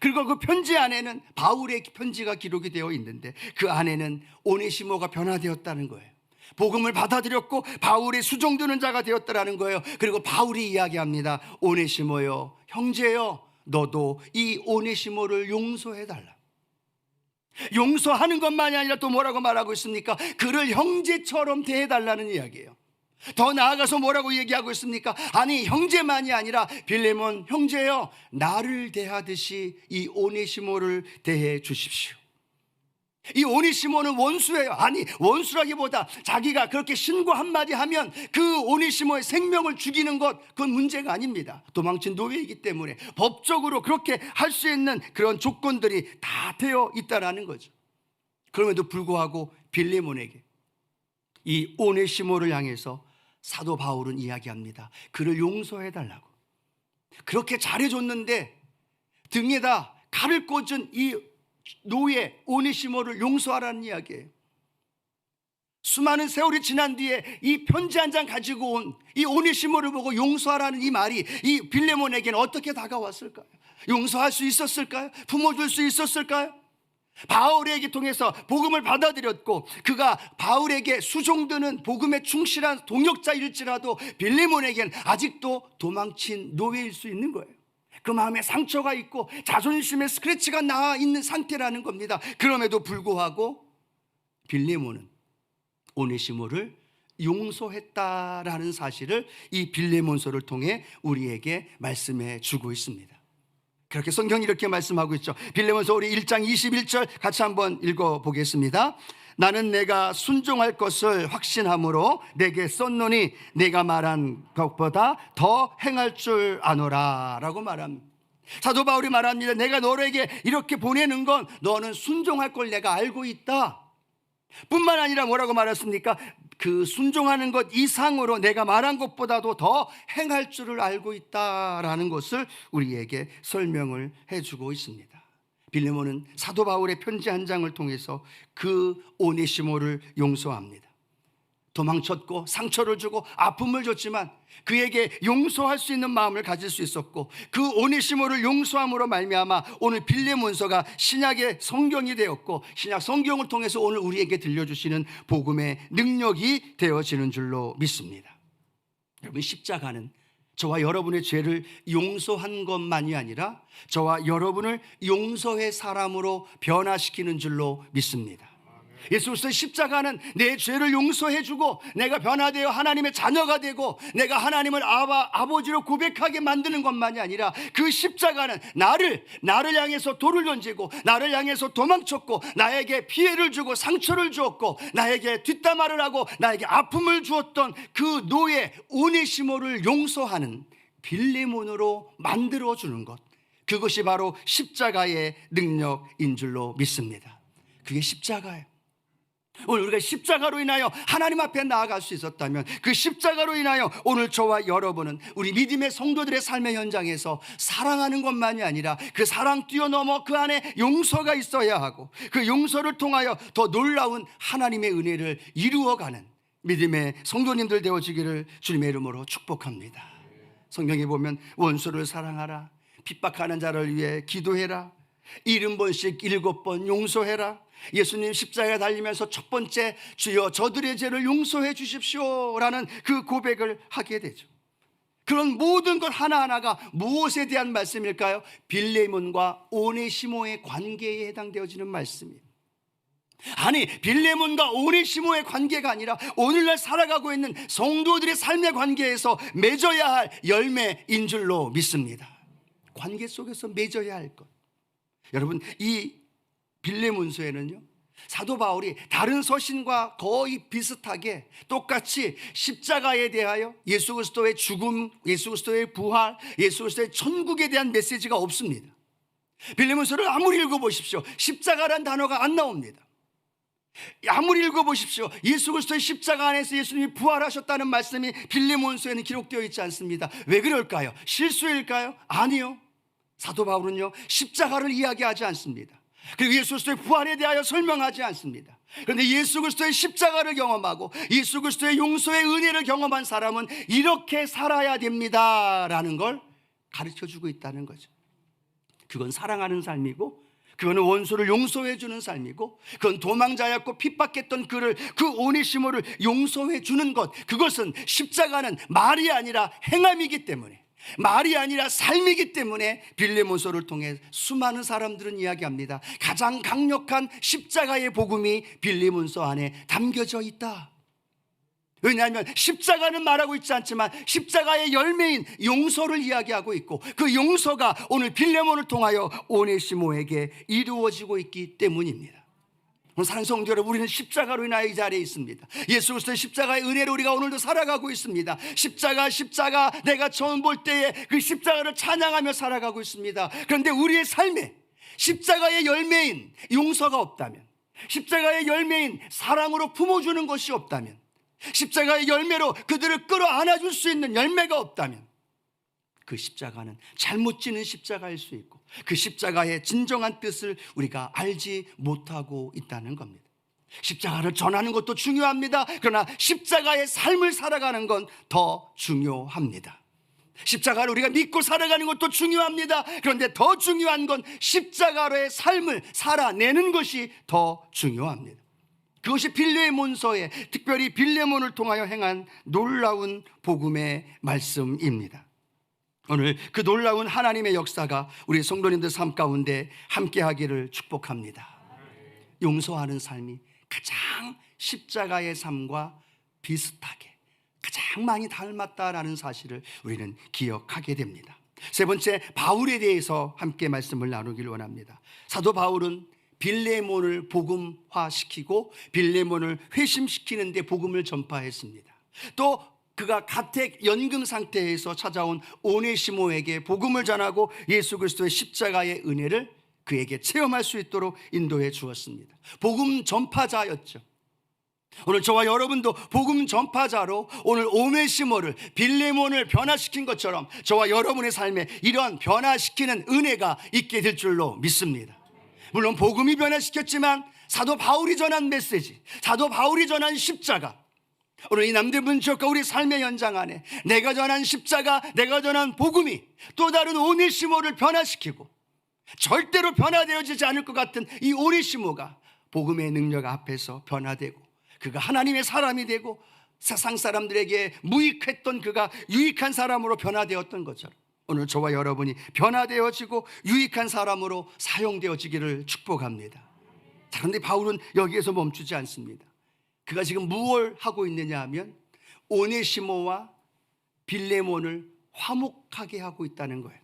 그리고 그 편지 안에는 바울의 편지가 기록이 되어 있는데 그 안에는 오네시모가 변화되었다는 거예요. 복음을 받아들였고 바울의 수종드는 자가 되었다라는 거예요. 그리고 바울이 이야기합니다. 오네시모요, 형제요, 너도 이 오네시모를 용서해달라. 용서하는 것만이 아니라 또 뭐라고 말하고 있습니까? 그를 형제처럼 대해달라는 이야기예요. 더 나아가서 뭐라고 얘기하고 있습니까? 아니, 형제만이 아니라 빌레몬 형제여, 나를 대하듯이 이 오네시모를 대해 주십시오. 이 오네시모는 원수예요. 아니, 원수라기보다 자기가 그렇게 신고 한마디 하면 그 오네시모의 생명을 죽이는 것, 그건 문제가 아닙니다. 도망친 노예이기 때문에 법적으로 그렇게 할 수 있는 그런 조건들이 다 되어 있다라는 거죠. 그럼에도 불구하고 빌레몬에게 이 오네시모를 향해서 사도 바울은 이야기합니다. 그를 용서해달라고. 그렇게 잘해줬는데 등에다 칼을 꽂은 이 노예 오네시모를 용서하라는 이야기예요. 수많은 세월이 지난 뒤에 이 편지 한 장 가지고 온 이 오네시모를 보고 용서하라는 이 말이 이 빌레몬에게는 어떻게 다가왔을까요? 용서할 수 있었을까요? 품어줄 수 있었을까요? 바울에게 통해서 복음을 받아들였고 그가 바울에게 수종드는 복음에 충실한 동역자일지라도 빌레몬에게는 아직도 도망친 노예일 수 있는 거예요. 그 마음에 상처가 있고 자존심에 스크래치가 나 있는 상태라는 겁니다. 그럼에도 불구하고 빌레몬은 오네시모를 용서했다라는 사실을 이 빌레몬서를 통해 우리에게 말씀해 주고 있습니다. 그렇게 성경이 이렇게 말씀하고 있죠. 빌레몬서 우리 1장 21절 같이 한번 읽어보겠습니다. 나는 내가 순종할 것을 확신함으로 내게 썼노니 내가 말한 것보다 더 행할 줄 아노라 라고 말합니다. 사도 바울이 말합니다. 내가 너에게 이렇게 보내는 건 너는 순종할 걸 내가 알고 있다 뿐만 아니라 뭐라고 말했습니까? 그 순종하는 것 이상으로 내가 말한 것보다도 더 행할 줄을 알고 있다라는 것을 우리에게 설명을 해주고 있습니다. 빌레몬은 사도 바울의 편지 한 장을 통해서 그 오네시모를 용서합니다. 도망쳤고 상처를 주고 아픔을 줬지만 그에게 용서할 수 있는 마음을 가질 수 있었고 그 오네시모를 용서함으로 말미암아 오늘 빌레몬서가 신약의 성경이 되었고 신약 성경을 통해서 오늘 우리에게 들려주시는 복음의 능력이 되어지는 줄로 믿습니다. 여러분, 십자가는 저와 여러분의 죄를 용서한 것만이 아니라 저와 여러분을 용서의 사람으로 변화시키는 줄로 믿습니다. 예수 그리스도의 십자가는 내 죄를 용서해주고 내가 변화되어 하나님의 자녀가 되고 내가 하나님을 아버지로 고백하게 만드는 것만이 아니라 그 십자가는 나를 향해서 돌을 던지고 나를 향해서 도망쳤고 나에게 피해를 주고 상처를 주었고 나에게 뒷담화를 하고 나에게 아픔을 주었던 그 노예 오네시모를 용서하는 빌레몬으로 만들어주는 것, 그것이 바로 십자가의 능력인 줄로 믿습니다. 그게 십자가예요. 오늘 우리가 십자가로 인하여 하나님 앞에 나아갈 수 있었다면 그 십자가로 인하여 오늘 저와 여러분은 우리 믿음의 성도들의 삶의 현장에서 사랑하는 것만이 아니라 그 사랑 뛰어넘어 그 안에 용서가 있어야 하고 그 용서를 통하여 더 놀라운 하나님의 은혜를 이루어가는 믿음의 성도님들 되어지기를 주님의 이름으로 축복합니다. 성경에 보면 원수를 사랑하라, 핍박하는 자를 위해 기도해라, 70번씩 7번 용서해라. 예수님 십자가에 달리면서 첫 번째 주여 저들의 죄를 용서해 주십시오 라는 그 고백을 하게 되죠. 그런 모든 것 하나하나가 무엇에 대한 말씀일까요? 빌레몬과 오네시모의 관계에 해당되어지는 말씀이에요. 아니, 빌레몬과 오네시모의 관계가 아니라 오늘날 살아가고 있는 성도들의 삶의 관계에서 맺어야 할 열매인 줄로 믿습니다. 관계 속에서 맺어야 할 것. 여러분, 이 빌레몬서에는요 사도 바울이 다른 서신과 거의 비슷하게 똑같이 십자가에 대하여 예수 그리스도의 죽음, 예수 그리스도의 부활, 예수 그리스도의 천국에 대한 메시지가 없습니다. 빌레몬서를 아무리 읽어보십시오, 십자가란 단어가 안 나옵니다. 아무리 읽어보십시오. 예수 그리스도의 십자가 안에서 예수님이 부활하셨다는 말씀이 빌레몬서에는 기록되어 있지 않습니다. 왜 그럴까요? 실수일까요? 아니요. 사도 바울은요, 십자가를 이야기하지 않습니다. 그리고 예수 그리스도의 부활에 대하여 설명하지 않습니다. 그런데 예수 그리스도의 십자가를 경험하고 예수 그리스도의 용서의 은혜를 경험한 사람은 이렇게 살아야 됩니다라는 걸 가르쳐주고 있다는 거죠. 그건 사랑하는 삶이고, 그거는 원수를 용서해 주는 삶이고, 그건 도망자였고 핍박했던 그를, 그 오네시모를 용서해 주는 것, 그것은 십자가는 말이 아니라 행함이기 때문에, 말이 아니라 삶이기 때문에 빌레몬서를 통해 수많은 사람들은 이야기합니다. 가장 강력한 십자가의 복음이 빌레몬서 안에 담겨져 있다. 왜냐하면 십자가는 말하고 있지 않지만 십자가의 열매인 용서를 이야기하고 있고, 그 용서가 오늘 빌레몬을 통하여 오네시모에게 이루어지고 있기 때문입니다. 사랑하는 성도 여러분, 우리는 십자가로 인하여 이 자리에 있습니다. 예수 그리스도의 십자가의 은혜로 우리가 오늘도 살아가고 있습니다. 십자가 내가 처음 볼 때에 그 십자가를 찬양하며 살아가고 있습니다. 그런데 우리의 삶에 십자가의 열매인 용서가 없다면, 십자가의 열매인 사랑으로 품어주는 것이 없다면, 십자가의 열매로 그들을 끌어안아줄 수 있는 열매가 없다면, 그 십자가는 잘못 지는 십자가일 수 있고, 그 십자가의 진정한 뜻을 우리가 알지 못하고 있다는 겁니다. 십자가를 전하는 것도 중요합니다. 그러나 십자가의 삶을 살아가는 건 더 중요합니다. 십자가를 우리가 믿고 살아가는 것도 중요합니다. 그런데 더 중요한 건 십자가로의 삶을 살아내는 것이 더 중요합니다. 그것이 빌레몬서에, 특별히 빌레몬을 통하여 행한 놀라운 복음의 말씀입니다. 오늘 그 놀라운 하나님의 역사가 우리 성도님들 삶 가운데 함께하기를 축복합니다. 용서하는 삶이 가장 십자가의 삶과 비슷하게 가장 많이 닮았다라는 사실을 우리는 기억하게 됩니다. 세 번째, 바울에 대해서 함께 말씀을 나누길 원합니다. 사도 바울은 빌레몬을 복음화시키고 빌레몬을 회심시키는 데 복음을 전파했습니다. 또 그가 가택 연금 상태에서 찾아온 오네시모에게 복음을 전하고 예수 그리스도의 십자가의 은혜를 그에게 체험할 수 있도록 인도해 주었습니다. 복음 전파자였죠. 오늘 저와 여러분도 복음 전파자로 오늘 오네시모를, 빌레몬을 변화시킨 것처럼 저와 여러분의 삶에 이러한 변화시키는 은혜가 있게 될 줄로 믿습니다. 물론 복음이 변화시켰지만 사도 바울이 전한 메시지, 사도 바울이 전한 십자가, 오늘 이 남대문 지역과 우리 삶의 연장 안에 내가 전한 십자가, 내가 전한 복음이 또 다른 오네시모를 변화시키고 절대로 변화되어지지 않을 것 같은 이 오네시모가 복음의 능력 앞에서 변화되고, 그가 하나님의 사람이 되고 세상 사람들에게 무익했던 그가 유익한 사람으로 변화되었던 것처럼 오늘 저와 여러분이 변화되어지고 유익한 사람으로 사용되어지기를 축복합니다. 자, 그런데 바울은 여기에서 멈추지 않습니다. 그가 지금 무엇을 하고 있느냐 하면 오네시모와 빌레몬을 화목하게 하고 있다는 거예요.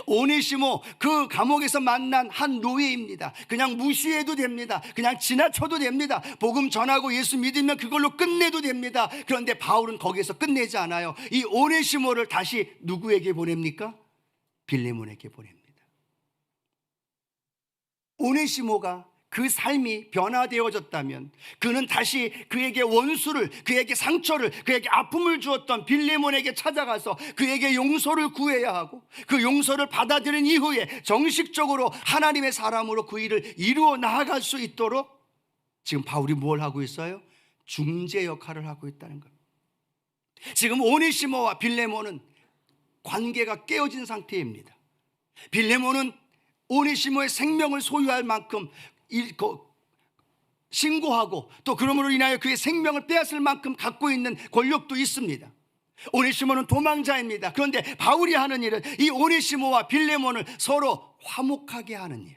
오네시모, 그 감옥에서 만난 한 노예입니다. 그냥 무시해도 됩니다. 그냥 지나쳐도 됩니다. 복음 전하고 예수 믿으면 그걸로 끝내도 됩니다. 그런데 바울은 거기에서 끝내지 않아요. 이 오네시모를 다시 누구에게 보냅니까? 빌레몬에게 보냅니다. 오네시모가 그 삶이 변화되어졌다면 그는 다시 그에게 원수를, 그에게 상처를, 그에게 아픔을 주었던 빌레몬에게 찾아가서 그에게 용서를 구해야 하고, 그 용서를 받아들인 이후에 정식적으로 하나님의 사람으로 그 일을 이루어 나아갈 수 있도록 지금 바울이 뭘 하고 있어요? 중재 역할을 하고 있다는 겁니다. 지금 오네시모와 빌레몬은 관계가 깨어진 상태입니다. 빌레몬은 오네시모의 생명을 소유할 만큼 신고하고 또 그러므로 인하여 그의 생명을 빼앗을 만큼 갖고 있는 권력도 있습니다. 오네시모는 도망자입니다. 그런데 바울이 하는 일은 이 오네시모와 빌레몬을 서로 화목하게 하는 일,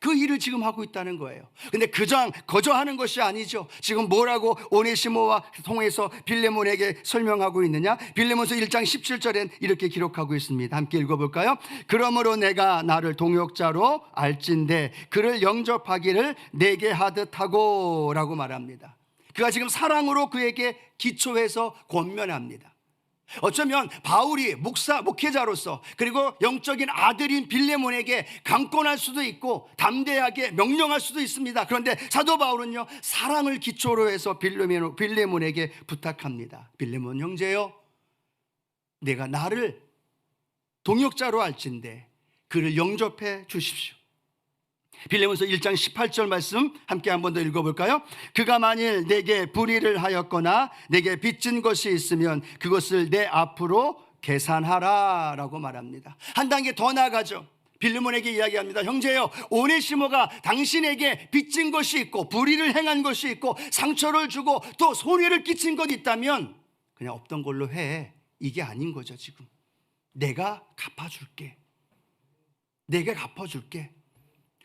그 일을 지금 하고 있다는 거예요. 근데 거저 하는 것이 아니죠. 지금 뭐라고 오네시모와 통해서 빌레몬에게 설명하고 있느냐? 빌레몬서 1장 17절엔 이렇게 기록하고 있습니다. 함께 읽어볼까요? 그러므로 내가 나를 동역자로 알진대 그를 영접하기를 내게 하듯 하고 라고 말합니다. 그가 지금 사랑으로 그에게 기초해서 권면합니다. 어쩌면 바울이 목회자로서 그리고 영적인 아들인 빌레몬에게 강권할 수도 있고 담대하게 명령할 수도 있습니다. 그런데 사도 바울은요, 사랑을 기초로 해서 빌레몬에게 부탁합니다. 빌레몬 형제요, 내가 나를 동역자로 할진대 그를 영접해 주십시오. 빌레몬서 1장 18절 말씀 함께 한 번 더 읽어볼까요? 그가 만일 내게 불의를 하였거나 내게 빚진 것이 있으면 그것을 내 앞으로 계산하라 라고 말합니다. 한 단계 더 나아가죠. 빌레몬에게 이야기합니다. 형제여, 오네시모가 당신에게 빚진 것이 있고 불의를 행한 것이 있고 상처를 주고 또 손해를 끼친 것 있다면 그냥 없던 걸로 해. 이게 아닌 거죠. 지금 내가 갚아줄게. 내가 갚아줄게.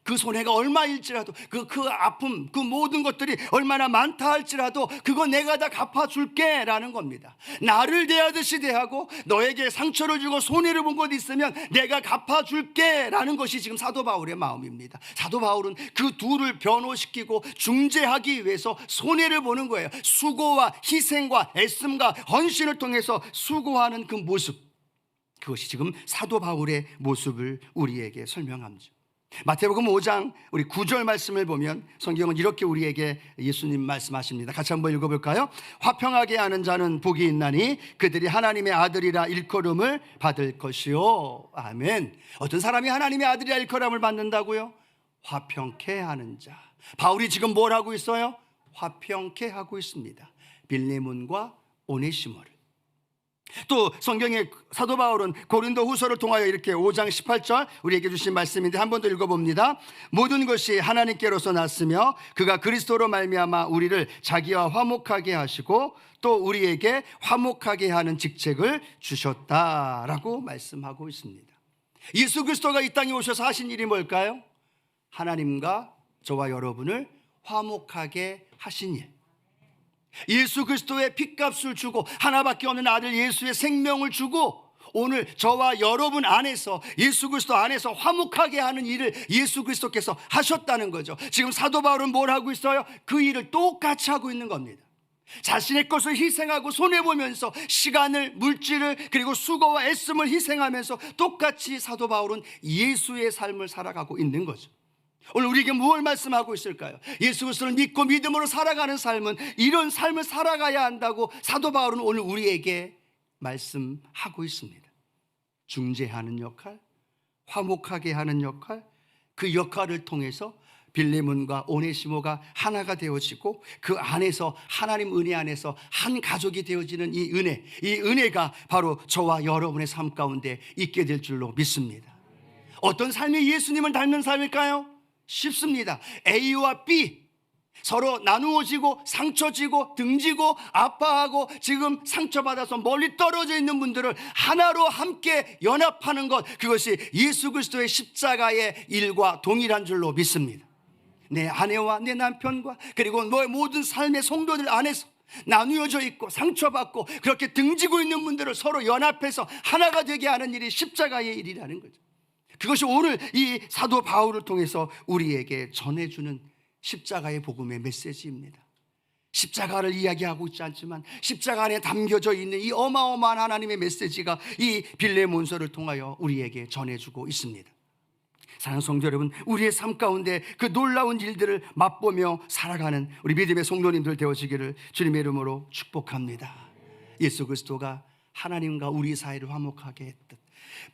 그 손해가 얼마일지라도 그 아픔, 그 모든 것들이 얼마나 많다 할지라도 그거 내가 다 갚아줄게 라는 겁니다. 나를 대하듯이 대하고 너에게 상처를 주고 손해를 본 것 있으면 내가 갚아줄게 라는 것이 지금 사도 바울의 마음입니다. 사도 바울은 그 둘을 변호시키고 중재하기 위해서 손해를 보는 거예요. 수고와 희생과 애씀과 헌신을 통해서 수고하는 그 모습, 그것이 지금 사도 바울의 모습을 우리에게 설명합니다. 마태복음 5장 우리 9절 말씀을 보면 성경은 이렇게 우리에게 예수님 말씀하십니다. 같이 한번 읽어볼까요? 화평하게 하는 자는 복이 있나니 그들이 하나님의 아들이라 일컬음을 받을 것이요. 아멘. 어떤 사람이 하나님의 아들이라 일컬음을 받는다고요? 화평케 하는 자. 바울이 지금 뭘 하고 있어요? 화평케 하고 있습니다. 빌레몬과 오네시모를. 또 성경의 사도 바울은 고린도 후서를 통하여 이렇게 5장 18절 우리에게 주신 말씀인데 한 번 더 읽어봅니다. 모든 것이 하나님께로서 났으며 그가 그리스도로 말미암아 우리를 자기와 화목하게 하시고 또 우리에게 화목하게 하는 직책을 주셨다라고 말씀하고 있습니다. 예수 그리스도가 이 땅에 오셔서 하신 일이 뭘까요? 하나님과 저와 여러분을 화목하게 하신 일. 예수 그리스도의 핏값을 주고 하나밖에 없는 아들 예수의 생명을 주고 오늘 저와 여러분 안에서 예수 그리스도 안에서 화목하게 하는 일을 예수 그리스도께서 하셨다는 거죠. 지금 사도 바울은 뭘 하고 있어요? 그 일을 똑같이 하고 있는 겁니다. 자신의 것을 희생하고 손해보면서 시간을, 물질을, 그리고 수고와 애씀을 희생하면서 똑같이 사도 바울은 예수의 삶을 살아가고 있는 거죠. 오늘 우리에게 무엇을 말씀하고 있을까요? 예수 그리스도를 믿고 믿음으로 살아가는 삶은 이런 삶을 살아가야 한다고 사도 바울은 오늘 우리에게 말씀하고 있습니다. 중재하는 역할, 화목하게 하는 역할, 그 역할을 통해서 빌레몬과 오네시모가 하나가 되어지고 그 안에서 하나님 은혜 안에서 한 가족이 되어지는 이 은혜가 바로 저와 여러분의 삶 가운데 있게 될 줄로 믿습니다. 어떤 삶이 예수님을 닮는 삶일까요? 쉽습니다. A와 B 서로 나누어지고 상처지고 등지고 아파하고 지금 상처받아서 멀리 떨어져 있는 분들을 하나로 함께 연합하는 것, 그것이 예수 그리스도의 십자가의 일과 동일한 줄로 믿습니다. 내 아내와 내 남편과 그리고 너의 모든 삶의 성도들 안에서 나누어져 있고 상처받고 그렇게 등지고 있는 분들을 서로 연합해서 하나가 되게 하는 일이 십자가의 일이라는 거죠. 그것이 오늘 이 사도 바울을 통해서 우리에게 전해주는 십자가의 복음의 메시지입니다. 십자가를 이야기하고 있지 않지만 십자가 안에 담겨져 있는 이 어마어마한 하나님의 메시지가 이 빌레몬서를 통하여 우리에게 전해주고 있습니다. 사랑하는 성도 여러분, 우리의 삶 가운데 그 놀라운 일들을 맛보며 살아가는 우리 믿음의 성도님들 되어지기를 주님의 이름으로 축복합니다. 예수 그리스도가 하나님과 우리 사이를 화목하게 했듯,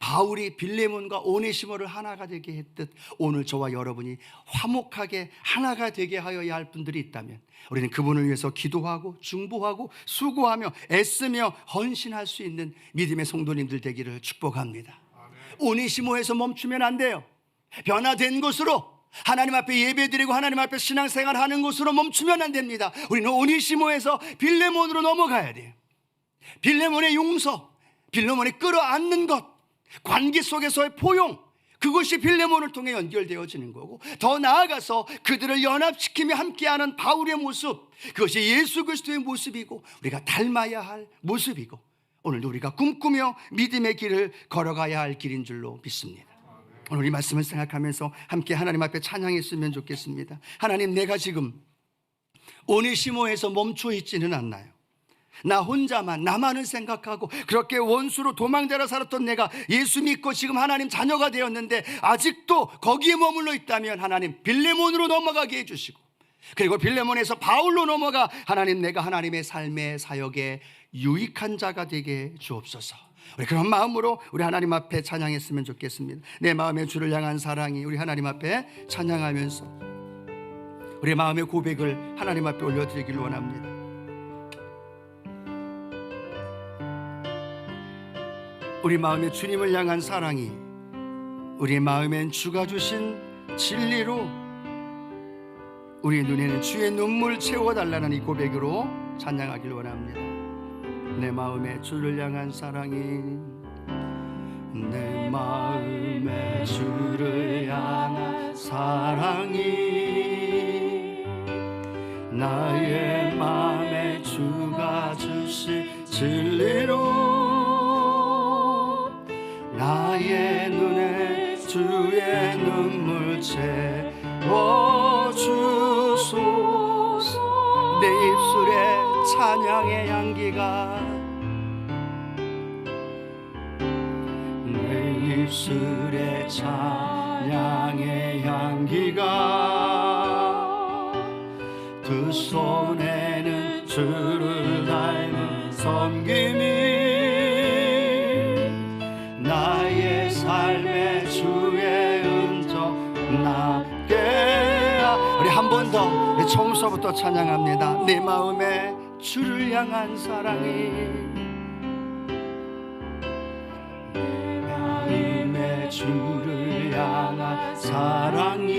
바울이 빌레몬과 오네시모를 하나가 되게 했듯 오늘 저와 여러분이 화목하게 하나가 되게 하여야 할 분들이 있다면 우리는 그분을 위해서 기도하고 중보하고 수고하며 애쓰며 헌신할 수 있는 믿음의 성도님들 되기를 축복합니다. 오네시모에서 멈추면 안 돼요. 변화된 것으로 하나님 앞에 예배드리고 하나님 앞에 신앙생활하는 것으로 멈추면 안 됩니다. 우리는 오네시모에서 빌레몬으로 넘어가야 돼요. 빌레몬의 용서, 빌레몬의 끌어안는 것, 관계 속에서의 포용, 그것이 빌레몬을 통해 연결되어지는 거고, 더 나아가서 그들을 연합시키며 함께하는 바울의 모습, 그것이 예수 그리스도의 모습이고 우리가 닮아야 할 모습이고 오늘도 우리가 꿈꾸며 믿음의 길을 걸어가야 할 길인 줄로 믿습니다. 오늘 이 말씀을 생각하면서 함께 하나님 앞에 찬양했으면 좋겠습니다. 하나님, 내가 지금 오네시모에서 멈춰 있지는 않나요? 나 혼자만 나만을 생각하고 그렇게 원수로 도망자로 살았던 내가 예수 믿고 지금 하나님 자녀가 되었는데 아직도 거기에 머물러 있다면 하나님 빌레몬으로 넘어가게 해주시고, 그리고 빌레몬에서 바울로 넘어가 하나님 내가 하나님의 삶의 사역에 유익한 자가 되게 주옵소서. 우리 그런 마음으로 우리 하나님 앞에 찬양했으면 좋겠습니다. 내 마음의 주를 향한 사랑이 우리 하나님 앞에 찬양하면서 우리 마음의 고백을 하나님 앞에 올려드리길 원합니다. 우리 마음의 주님을 향한 사랑이 우리 마음엔 주가 주신 진리로 우리 눈에는 주의 눈물 채워달라는 이 고백으로 찬양하길 원합니다. 내 마음의 주를 향한 사랑이, 내 마음의 주를 향한 사랑이 나의 마음에 주가 주신 진리로 나의 눈에 주의 눈물 채워주소서. 내 입술에 찬양의 향기가, 내 입술에 찬양의 향기가, 두 손에는 주를 닮은 섬김이 나의 삶의 주의 은총 나게. 우리 한 번 더 처음서부터 찬양합니다. 내 마음에 주를 향한 사랑이, 내 마음에 주를 향한 사랑이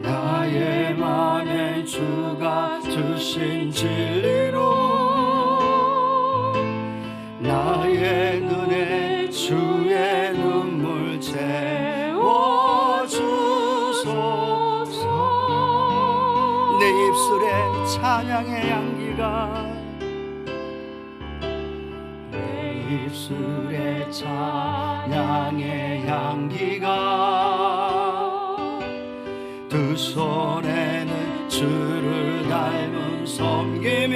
나의 마음에 주가 주신 진리로 나의 눈에 주의 눈물 채워주소서. 내 입술에 찬양의 향기가, 내 입술에 찬양의 향기가, 두 손에는 주를 닮은 섬김이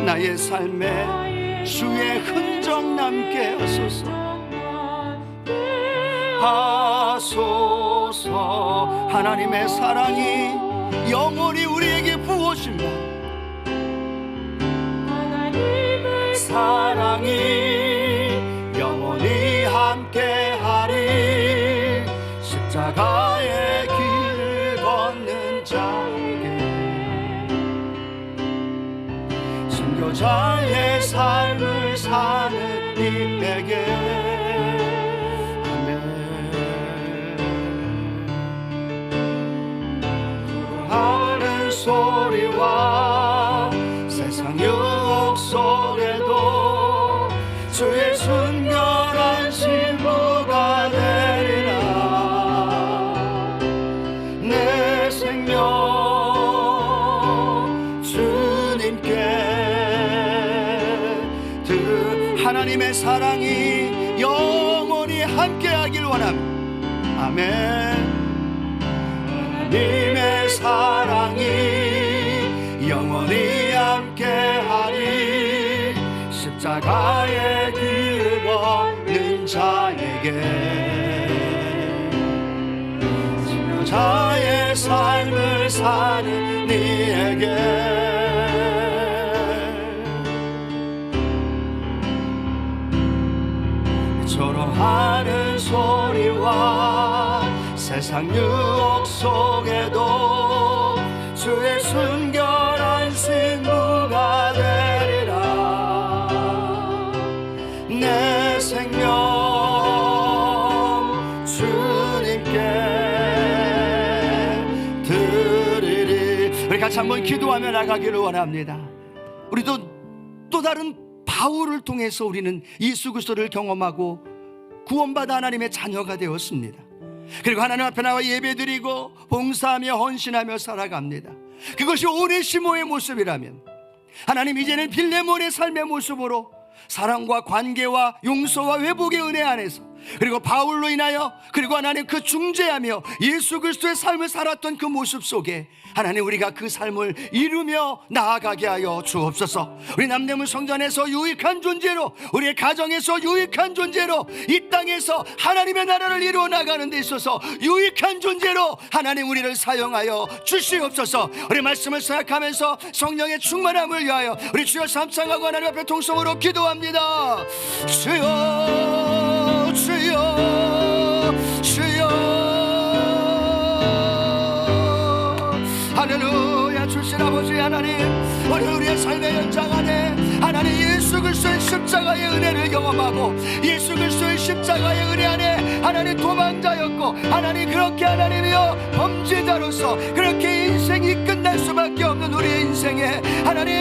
나의 삶에 주의 흔적 남게 하소서. 하나님의 사랑이 영원히 우리에게 부어진다. 하나님의 사랑이 영원히 함께하리. 십자가의 길을 걷는 자에게, 순교자의 삶을 사는 이에게, 하는 소리와 세상 유혹 속에도 주의 순결한 신부가 되리라. 내 생명 주님께, 하나님의 사랑이 영원히 함께하길 원합니다. 아멘. 하나님의 사랑이 영원히 함께하리. 십자가의 길을 걷는 자에게, 순교자의 삶을 사는 이에게, 조롱하는 소리와 세상 유혹 속에도 주의 순결한 신부가 되리라. 내 생명 주님께 드리리. 우리 같이 한번 기도하며 나가기를 원합니다. 우리도 또 다른 바울을 통해서 우리는 예수 그리스도를 경험하고 구원받아 하나님의 자녀가 되었습니다. 그리고 하나님 앞에 나와 예배드리고 봉사하며 헌신하며 살아갑니다. 그것이 오네시모의 모습이라면 하나님 이제는 빌레몬의 삶의 모습으로 사랑과 관계와 용서와 회복의 은혜 안에서 그리고 바울로 인하여, 그리고 하나님 그 중재하며 예수 그리스도의 삶을 살았던 그 모습 속에 하나님 우리가 그 삶을 이루며 나아가게 하여 주옵소서. 우리 남대문 성전에서 유익한 존재로, 우리의 가정에서 유익한 존재로, 이 땅에서 하나님의 나라를 이루어 나가는 데 있어서 유익한 존재로 하나님 우리를 사용하여 주시옵소서. 우리 말씀을 생각하면서 성령의 충만함을 위하여 우리 주여 삼창하고 하나님 앞에 통성으로 기도합니다. 주여 주여 주여. 할렐루야. 주신 아버지 하나님, 오늘 우리의 삶의 연장 안에 하나님 예수 그리스도의 십자가의 은혜를 경험하고, 예수 그리스도의 십자가의 은혜 안에 하나님 도망자였고, 하나님 그렇게 하나님이여 범죄자로서 그렇게 인생이 끝날 수밖에 없는 우리의 인생에 하나님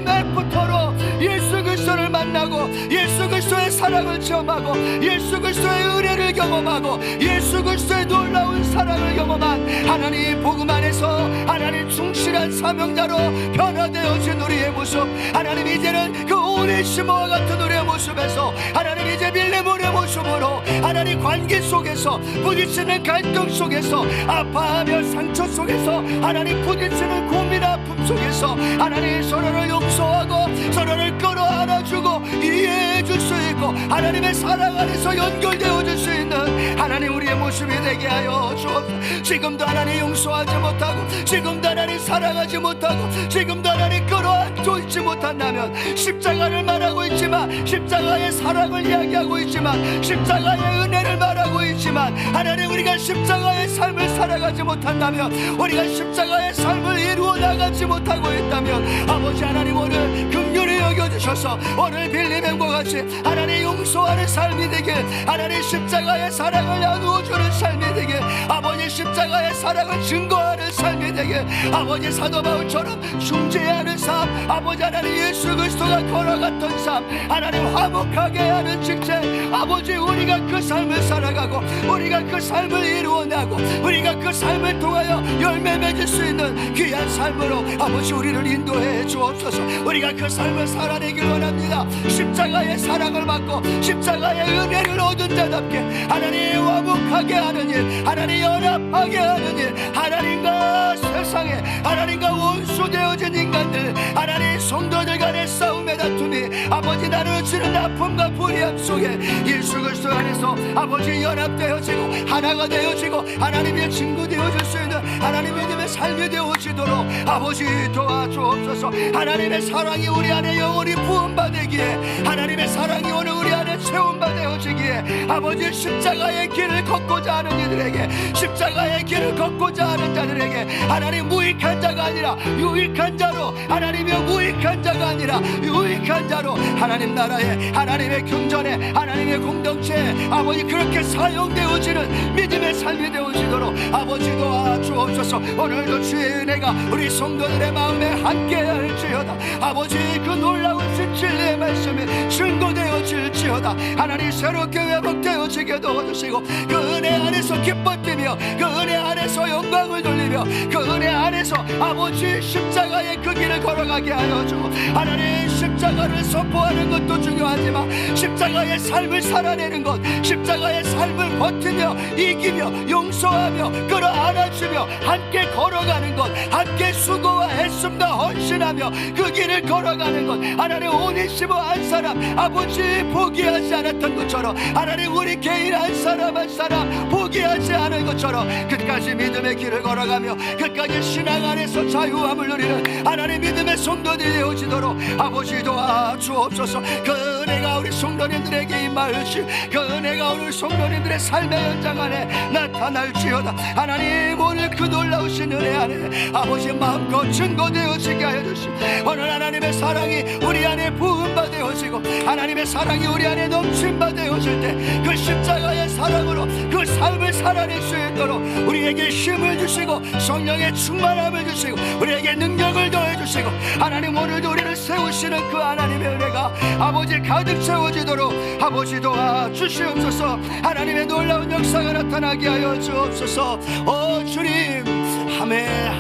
애프터로 예수 그리스도를 만나고, 예수 그리스도의 사랑을 체험하고, 예수 그리스도의 은혜를 경험하고, 예수 그리스도의 놀라운 사랑을 경험한 하나님 복음 안에서 하나님 충실한 사명자로 변화되어진 우리의 모습, 하나님 이제는 그 오네시모와 같은 우리의 모습에서 하나님 이제 빌레몬의 모습으로 하나님 관계 속에서 부딪히는 갈등 속에서 아파하며 상처 속에서 하나님 부딪히는 고민 아픔 속에서 하나님 서로를 용서하고 서로를 끌어안아주고 이해해 줄 수 있고 하나님의 사랑 안에서 연결되어질 수 있는 하나님 우리의 모습이 되게 하여 주옵소서. 지금도 하나님 용서하지 못하고, 지금도 하나님 사랑하지 못하고, 지금도 하나님 끌어안고 있지 못한다면, 십자가를 말하고 있지만, 십자가의 사랑을 이야기하고 있지만, 십자가의 은혜를 말하고 있지만, 하나님 우리가 십자가의 삶을 살아가지 못한다면, 우리가 십자가의 삶을 이루어 나가지 못하고 있다면, 아버지 하나님 오늘 긍휼히 여겨주셔서 오늘 빌리맨과 같이 하나님 용서하는 삶이 되길, 하나님 십자가의 사랑을 나누어주는 삶이 되길, 아버지 십자가의 사랑을 증거하는 삶이 되길, 아버지 사도 바울처럼 중재하는 삶, 아버지 하나님 예수 그리스도가 걸어갔던 삶, 하나님 화목하게 하는 직책, 아버지 우리가 그 삶을 살아가고, 우리가 그 삶을 이루어내고, 우리가 그 삶을 통하여 열매 맺을 수 있는 귀한 삶으로 아버지 우리를 인도해 주옵소서. 우리가 그 삶을 살아내길 원합니다. 십자가의 사랑을 받고 십자가의 은혜를 얻은 자답게 하나님 화목하게 하는 일, 하나님 연합하게 하는 일, 하나님과 세상에 하나님과 원수되어진 인간들, 하나님 성도들 간의 싸움의 다툼이 아버지 나누어지는 아픔과 불의함 속에 예수 그리스도 안에서 아버지 연합되어지고 하나가 되어지고 하나님의 친구 되어질 수 있는 하나님 믿음의 삶이 되어지도록 아버지 도와주옵소서. 하나님의 사랑이 우리 안에 영원히 부음받기에, 하나님의 사랑이 오늘 우리 안에 체험받아지기에 아버지 십자가의 길을 걷고자 하는 이들에게, 십자가의 길을 걷고자 하는 자들에게 하나님 무익한 자가 아니라 유익한 자로, 하나님의 무익한 자가 아니라 유익한 자로 하나님 나라에, 하나님의 경전에, 하나님의 공동체에 아버지 그렇게 사용되어지는 믿음의 삶이 되어지도록 아버지 도와주옵소서. 오늘도 주의 은혜가 우리 성도들의 마음에 함께할지어다. 아버지 그 놀라운 진리의 말씀이 증거되어질지어다. 하나님 새롭게 회복되어지게 도와주시고 그 은혜 안에서 기뻐 뛰며, 그 은혜 안에서 영광을 돌리며, 그 은혜 안에서 아버지 십자가의 그 길을 걸어가게 하여 주고, 하나님 십자가를 선포하는 것도 중요하지만 십자가의 삶을 살아내는 것, 십자가의 삶을 버티며 이기며 용서하며 끌어안아주며 함께 걸어가는 것, 함께 수고와 애씀과 헌신하며 그 길을 걸어가는 것, 하나님 오네시모 한 사람 아버지 포기하지 않았던 것처럼, 하나님 우리 개인 한 사람 한 사람 포기하지 않은 것처럼 끝까지 믿음의 길을 걸어가며 끝까지 신앙 안에서 자유함을 누리는 하나님 믿음의 성도들이 되어지도록 아버지 도와주옵소서. 그 은혜가 우리 성도님들에게 임하을지, 그 은혜가 우리 성도님들의 삶의 현장 안에 나타날지어다. 하나님 오늘 그 놀라우신 은혜 안에 아버지 마음껏 증거되어지게 하여 주시고, 오늘 하나님의 사랑이 우리 안에 부음받아지고 하나님의 사랑이 우리 안에 넘침받아질 때 그 십자가의 사랑으로 그 삶을 살아낼 수 있도록 우리에게 힘을 주시고 성령의 충만함을 주시고 우리에게 능력을 더해 주시고, 하나님 오늘도 우리를 세우시는 그 하나님의 은혜가 아버지 가득 채워지도록 아버지 도와주시옵소서. 하나님의 놀라운 역사가 나타나게 하여 주옵소서. 오 주님,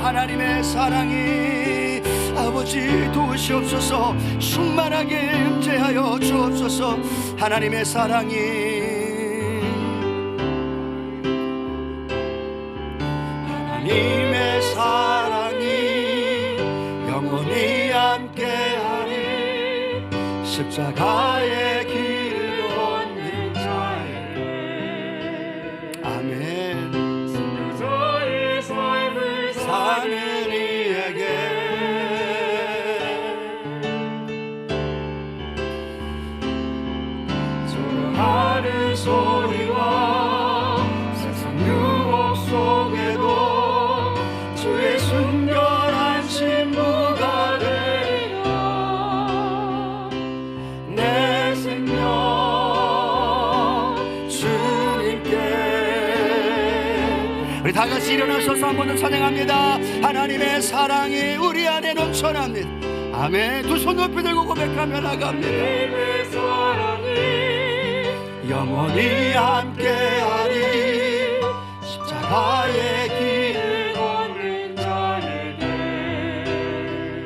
하나님의 사랑이 아버지 도우시옵소서. 충만하게 임재하여 주옵소서. 하나님의 사랑이 하나님의 사랑이 영원히 함께하리. 십자가의 길을 걷는 자에게 아멘. 순교자의 삶을 사는 이에게 하는 소리와 세상 유혹 속에도 주의 순결한 신부가 되리라. 내 생명 주님께. 우리 다 같이 일어나셔서 한 번 더 찬양합니다. 하나님의 사랑이 우리 안에 넘쳐납니다. 아멘. 두 손 높이 들고 고백하며 나갑니다. 하나님의 사랑이 영원히 함께하리. 십자가의 길 걷는 자에게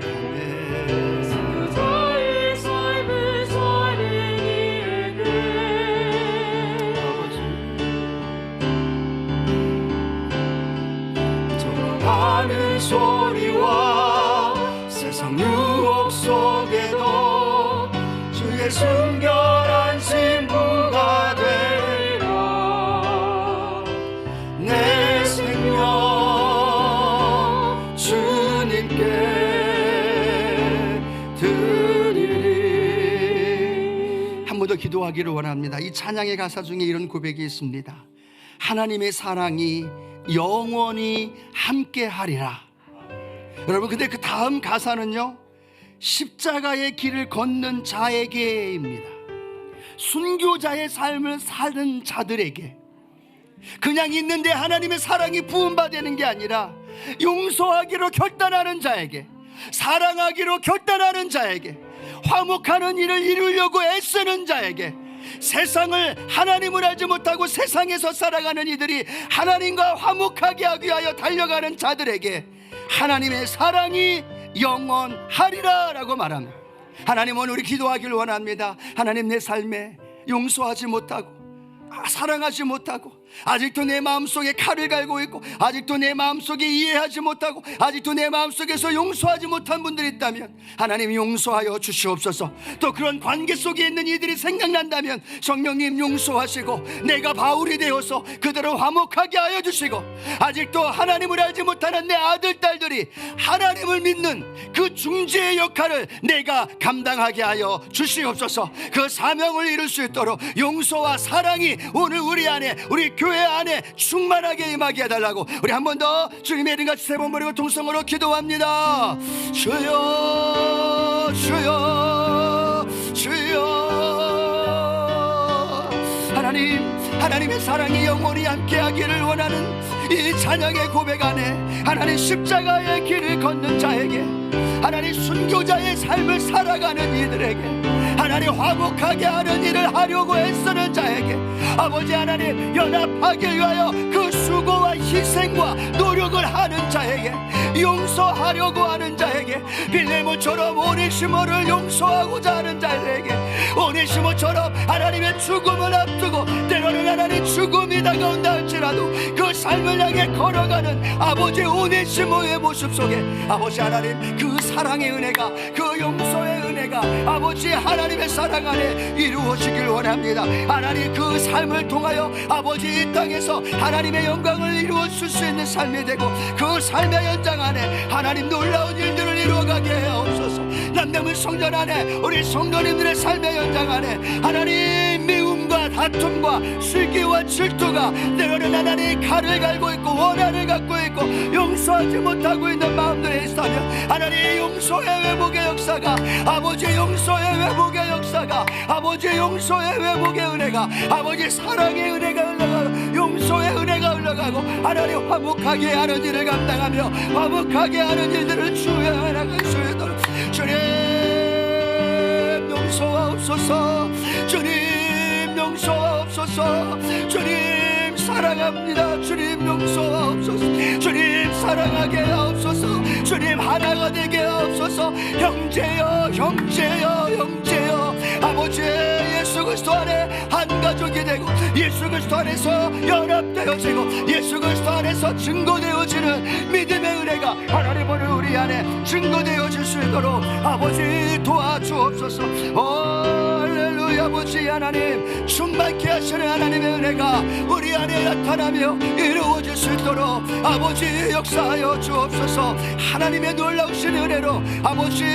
아멘. 순교자의 삶을 사는 이에게 하는 소리와 세상 유혹 속에도 주의 순결한 신부가 되리라. 내 생명 주님께 드리리. 한 번 더 기도하기를 원합니다. 이 찬양의 가사 중에 이런 고백이 있습니다. 하나님의 사랑이 영원히 함께하리라. 여러분, 근데 그 다음 가사는요, 십자가의 길을 걷는 자에게입니다. 순교자의 삶을 사는 자들에게, 그냥 있는데 하나님의 사랑이 부음받는 게 아니라 용서하기로 결단하는 자에게, 사랑하기로 결단하는 자에게, 화목하는 일을 이루려고 애쓰는 자에게, 세상을 하나님을 알지 못하고 세상에서 살아가는 이들이 하나님과 화목하게 하기 위하여 달려가는 자들에게 하나님의 사랑이 영원하리라 라고 말합니다. 하나님, 오늘 우리 기도하기를 원합니다. 하나님, 내 삶에 용서하지 못하고 사랑하지 못하고 아직도 내 마음속에 칼을 갈고 있고 아직도 내 마음속에 이해하지 못하고 아직도 내 마음속에서 용서하지 못한 분들이 있다면 하나님 용서하여 주시옵소서. 또 그런 관계 속에 있는 이들이 생각난다면 성령님 용서하시고 내가 바울이 되어서 그들을 화목하게 하여 주시고 아직도 하나님을 알지 못하는 내 아들 딸들이 하나님을 믿는 그 중재의 역할을 내가 감당하게 하여 주시옵소서. 그 사명을 이룰 수 있도록 용서와 사랑이 오늘 우리 안에, 우리 교회 안에 충만하게 임하게 해달라고 우리 한 번 더 주님의 이름같이 세 번 부르고 동성으로 기도합니다. 주여 주여 주여. 하나님의 사랑이 영원히 함께하기를 원하는 이 찬양의 고백 안에 하나님 십자가의 길을 걷는 자에게, 하나님 순교자의 삶을 살아가는 이들에게, 하나님 화목하게 하는 일을 하려고 애쓰는 자에게, 아버지 하나님 연합하기 위하여 그 수고와 희생과 노력을 하는 자에게, 용서하려고 하는 자에게, 빌레몬처럼 오네시모를 용서하고자 하는 자에게, 오네시모처럼 하나님의 죽음을 앞두고 때로는 하나님 죽음이 다가온다 할지라도 그 삶을 향해 걸어가는 아버지 오네시모의 모습 속에 아버지 하나님 그 사랑의 은혜가, 그 용서의 은혜가 아버지 하나님의 사랑 안에 이루어지길 원합니다. 하나님 그 삶을 통하여 아버지 이 땅에서 하나님의 영광을 이루어 줄 수 있는 삶이 되고 그 삶의 현장 안에 하나님 놀라운 일들을 이루어가게 하옵소서. 남대문 성전 안에 우리 성도님들의 삶의 현장 안에 하나님 미움과 다툼과 슬기와 질투가 때로는 하나님 칼을 갈고 있고 원한을 갖고 있고 용서하지 못하고 있는 마음들이 있다면 하나님 용서의 회복의 역사가, 아버지 용서의 회복의 역사가, 아버지 용서의 회복의 은혜가, 아버지 사랑의 은혜가 흘러가고 용서의 은혜가 흘러가고 하나님 화목하게 하는 일을 감당하며 화목하게 하는 일들을 주여 나갈 수 있도록 주님 용서하옵소서. 주님 용서하옵소서. 주님 사랑합니다. 주님 용서하옵소서. 주님 사랑하게 하옵소서. 주님 하나가 되게 하옵소서. 형제여 형제여 형제여 아버지 예수 그리스도 안에 한 가족이 되고 예수 그리스도 안에서 연합되어지고 예수 그리스도 안에서 증거되어지는 믿음의 은혜가 하나님 오늘 우리 안에 증거되어질 수 있도록 아버지 도와주옵소서. 할렐루야. 아버지 하나님 충만케 하시는 하나님의 은혜가 우리 안에 나타나며 이루어질 수 있도록 아버지 역사하여 주옵소서. 하나님의 놀라우신 은혜로 아버지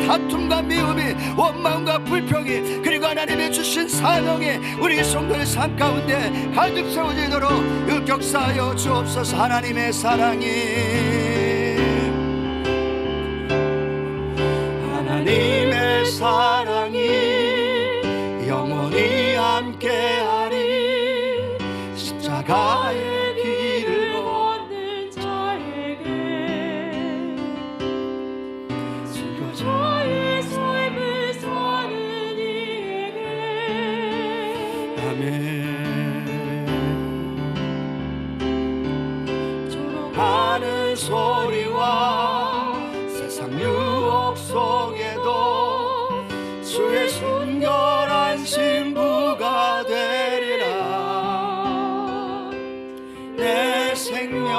다툼과 미움이 원망과 불평이 그리고 하나님의 주신 사명이 우리 성도의 삶 가운데 가득 세워지도록 역사하여 주옵소서. 하나님의 사랑이 하나님의 사랑이 영원히 함께하리. 십자가의 길을 걷는 자에게 저의 삶을 사는 이에게 아멘. 하는 소리와 세상 유혹 속에도 주의 순결한 신부가 되리라. 내 생명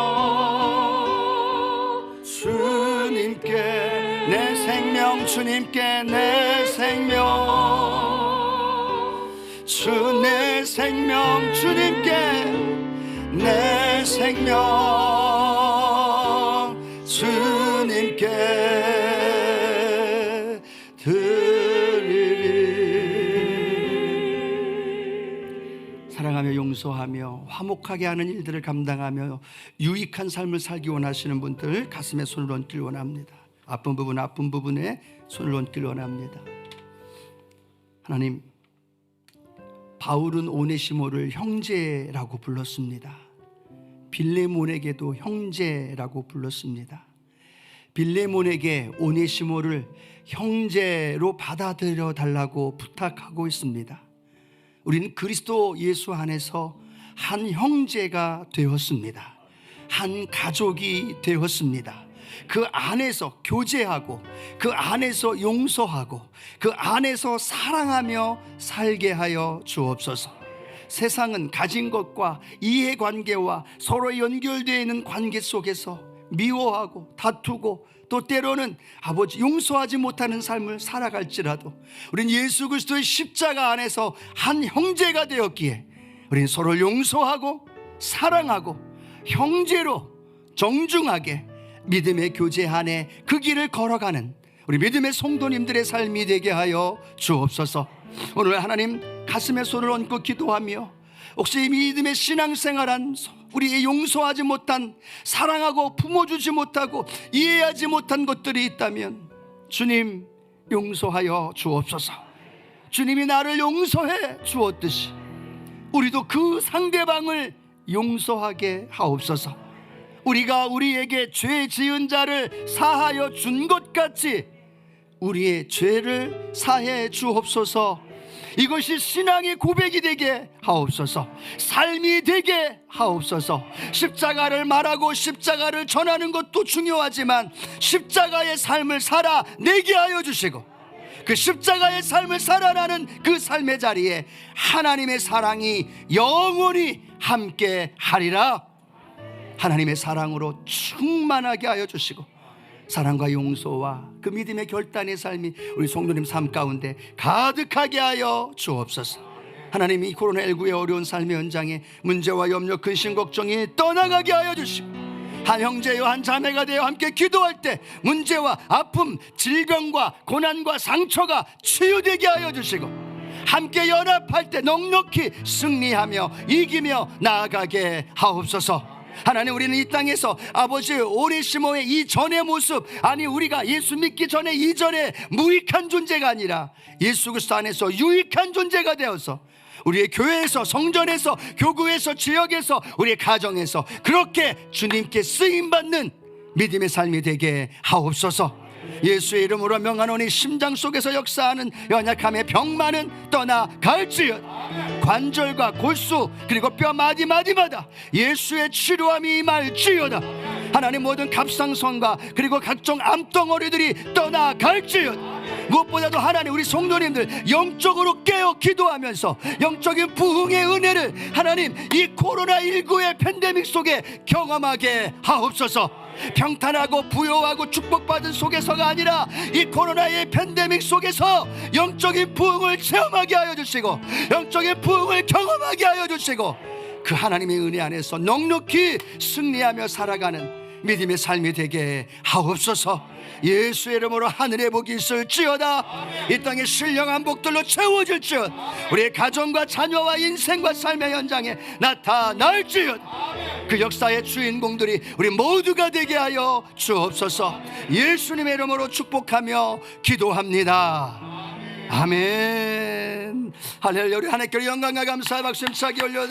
주님께 내 생명 주님께 내 생명 내 생명 주님께 내 생명 주님께 드리리. 사랑하며 용서하며 화목하게 하는 일들을 감당하며 유익한 삶을 살기 원하시는 분들 가슴에 손을 얹길 원합니다. 아픈 부분에 손을 얹길 원합니다. 하나님, 바울은 오네시모를 형제라고 불렀습니다. 빌레몬에게도 형제라고 불렀습니다. 빌레몬에게 오네시모를 형제로 받아들여 달라고 부탁하고 있습니다. 우리는 그리스도 예수 안에서 한 형제가 되었습니다. 한 가족이 되었습니다. 그 안에서 교제하고 그 안에서 용서하고 그 안에서 사랑하며 살게 하여 주옵소서. 세상은 가진 것과 이해관계와 서로 연결되어 있는 관계 속에서 미워하고 다투고 또 때로는 아버지 용서하지 못하는 삶을 살아갈지라도 우리는 예수 그리스도의 십자가 안에서 한 형제가 되었기에 우리는 서로 용서하고 사랑하고 형제로 정중하게 믿음의 교제 안에 그 길을 걸어가는 우리 믿음의 성도님들의 삶이 되게 하여 주옵소서. 오늘 하나님 가슴에 손을 얹고 기도하며 혹시 믿음의 신앙생활한 우리의 용서하지 못한 사랑하고 품어주지 못하고 이해하지 못한 것들이 있다면 주님 용서하여 주옵소서. 주님이 나를 용서해 주었듯이 우리도 그 상대방을 용서하게 하옵소서. 우리가 우리에게 죄 지은 자를 사하여 준 것 같이 우리의 죄를 사해 주옵소서. 이것이 신앙의 고백이 되게 하옵소서. 삶이 되게 하옵소서. 십자가를 말하고 십자가를 전하는 것도 중요하지만 십자가의 삶을 살아내게 하여 주시고 그 십자가의 삶을 살아나는 그 삶의 자리에 하나님의 사랑이 영원히 함께 하리라. 하나님의 사랑으로 충만하게 하여 주시고 사랑과 용서와 그 믿음의 결단의 삶이 우리 성도님 삶 가운데 가득하게 하여 주옵소서. 하나님, 이 코로나19의 어려운 삶의 현장에 문제와 염려, 근심, 걱정이 떠나가게 하여 주시고 한 형제요 한 자매가 되어 함께 기도할 때 문제와 아픔, 질병과 고난과 상처가 치유되게 하여 주시고 함께 연합할 때 넉넉히 승리하며 이기며 나아가게 하옵소서. 하나님, 우리는 이 땅에서 아버지 오네시모의 이전의 모습, 아니 우리가 예수 믿기 전에 이전에 무익한 존재가 아니라 예수 그리스도 안에서 유익한 존재가 되어서 우리의 교회에서, 성전에서, 교구에서, 지역에서, 우리의 가정에서 그렇게 주님께 쓰임받는 믿음의 삶이 되게 하옵소서. 예수의 이름으로 명하노니 심장 속에서 역사하는 연약함의 병만은 떠나갈지어다. 관절과 골수 그리고 뼈 마디마디마다 예수의 치료함이 임할지어다. 하나님, 모든 갑상선과 그리고 각종 암덩어리들이 떠나갈지어다. 무엇보다도 하나님, 우리 성도님들 영적으로 깨어 기도하면서 영적인 부흥의 은혜를 하나님 이 코로나19의 팬데믹 속에 경험하게 하옵소서. 평탄하고 부요하고 축복받은 속에서가 아니라 이 코로나의 팬데믹 속에서 영적인 부흥을 체험하게 하여 주시고 영적인 부흥을 경험하게 하여 주시고 그 하나님의 은혜 안에서 넉넉히 승리하며 살아가는 믿음의 삶이 되게 하옵소서. 예수의 이름으로 하늘의 복이 있을지어다. 이 땅에 신령한 복들로 채워질지어다. 우리의 가정과 자녀와 인생과 삶의 현장에 나타날지어다. 그 역사의 주인공들이 우리 모두가 되게 하여 주옵소서. 예수님의 이름으로 축복하며 기도합니다. 아멘. 할렐루야. 우리 하나님께 영광과 감사의 박수 힘차게 올려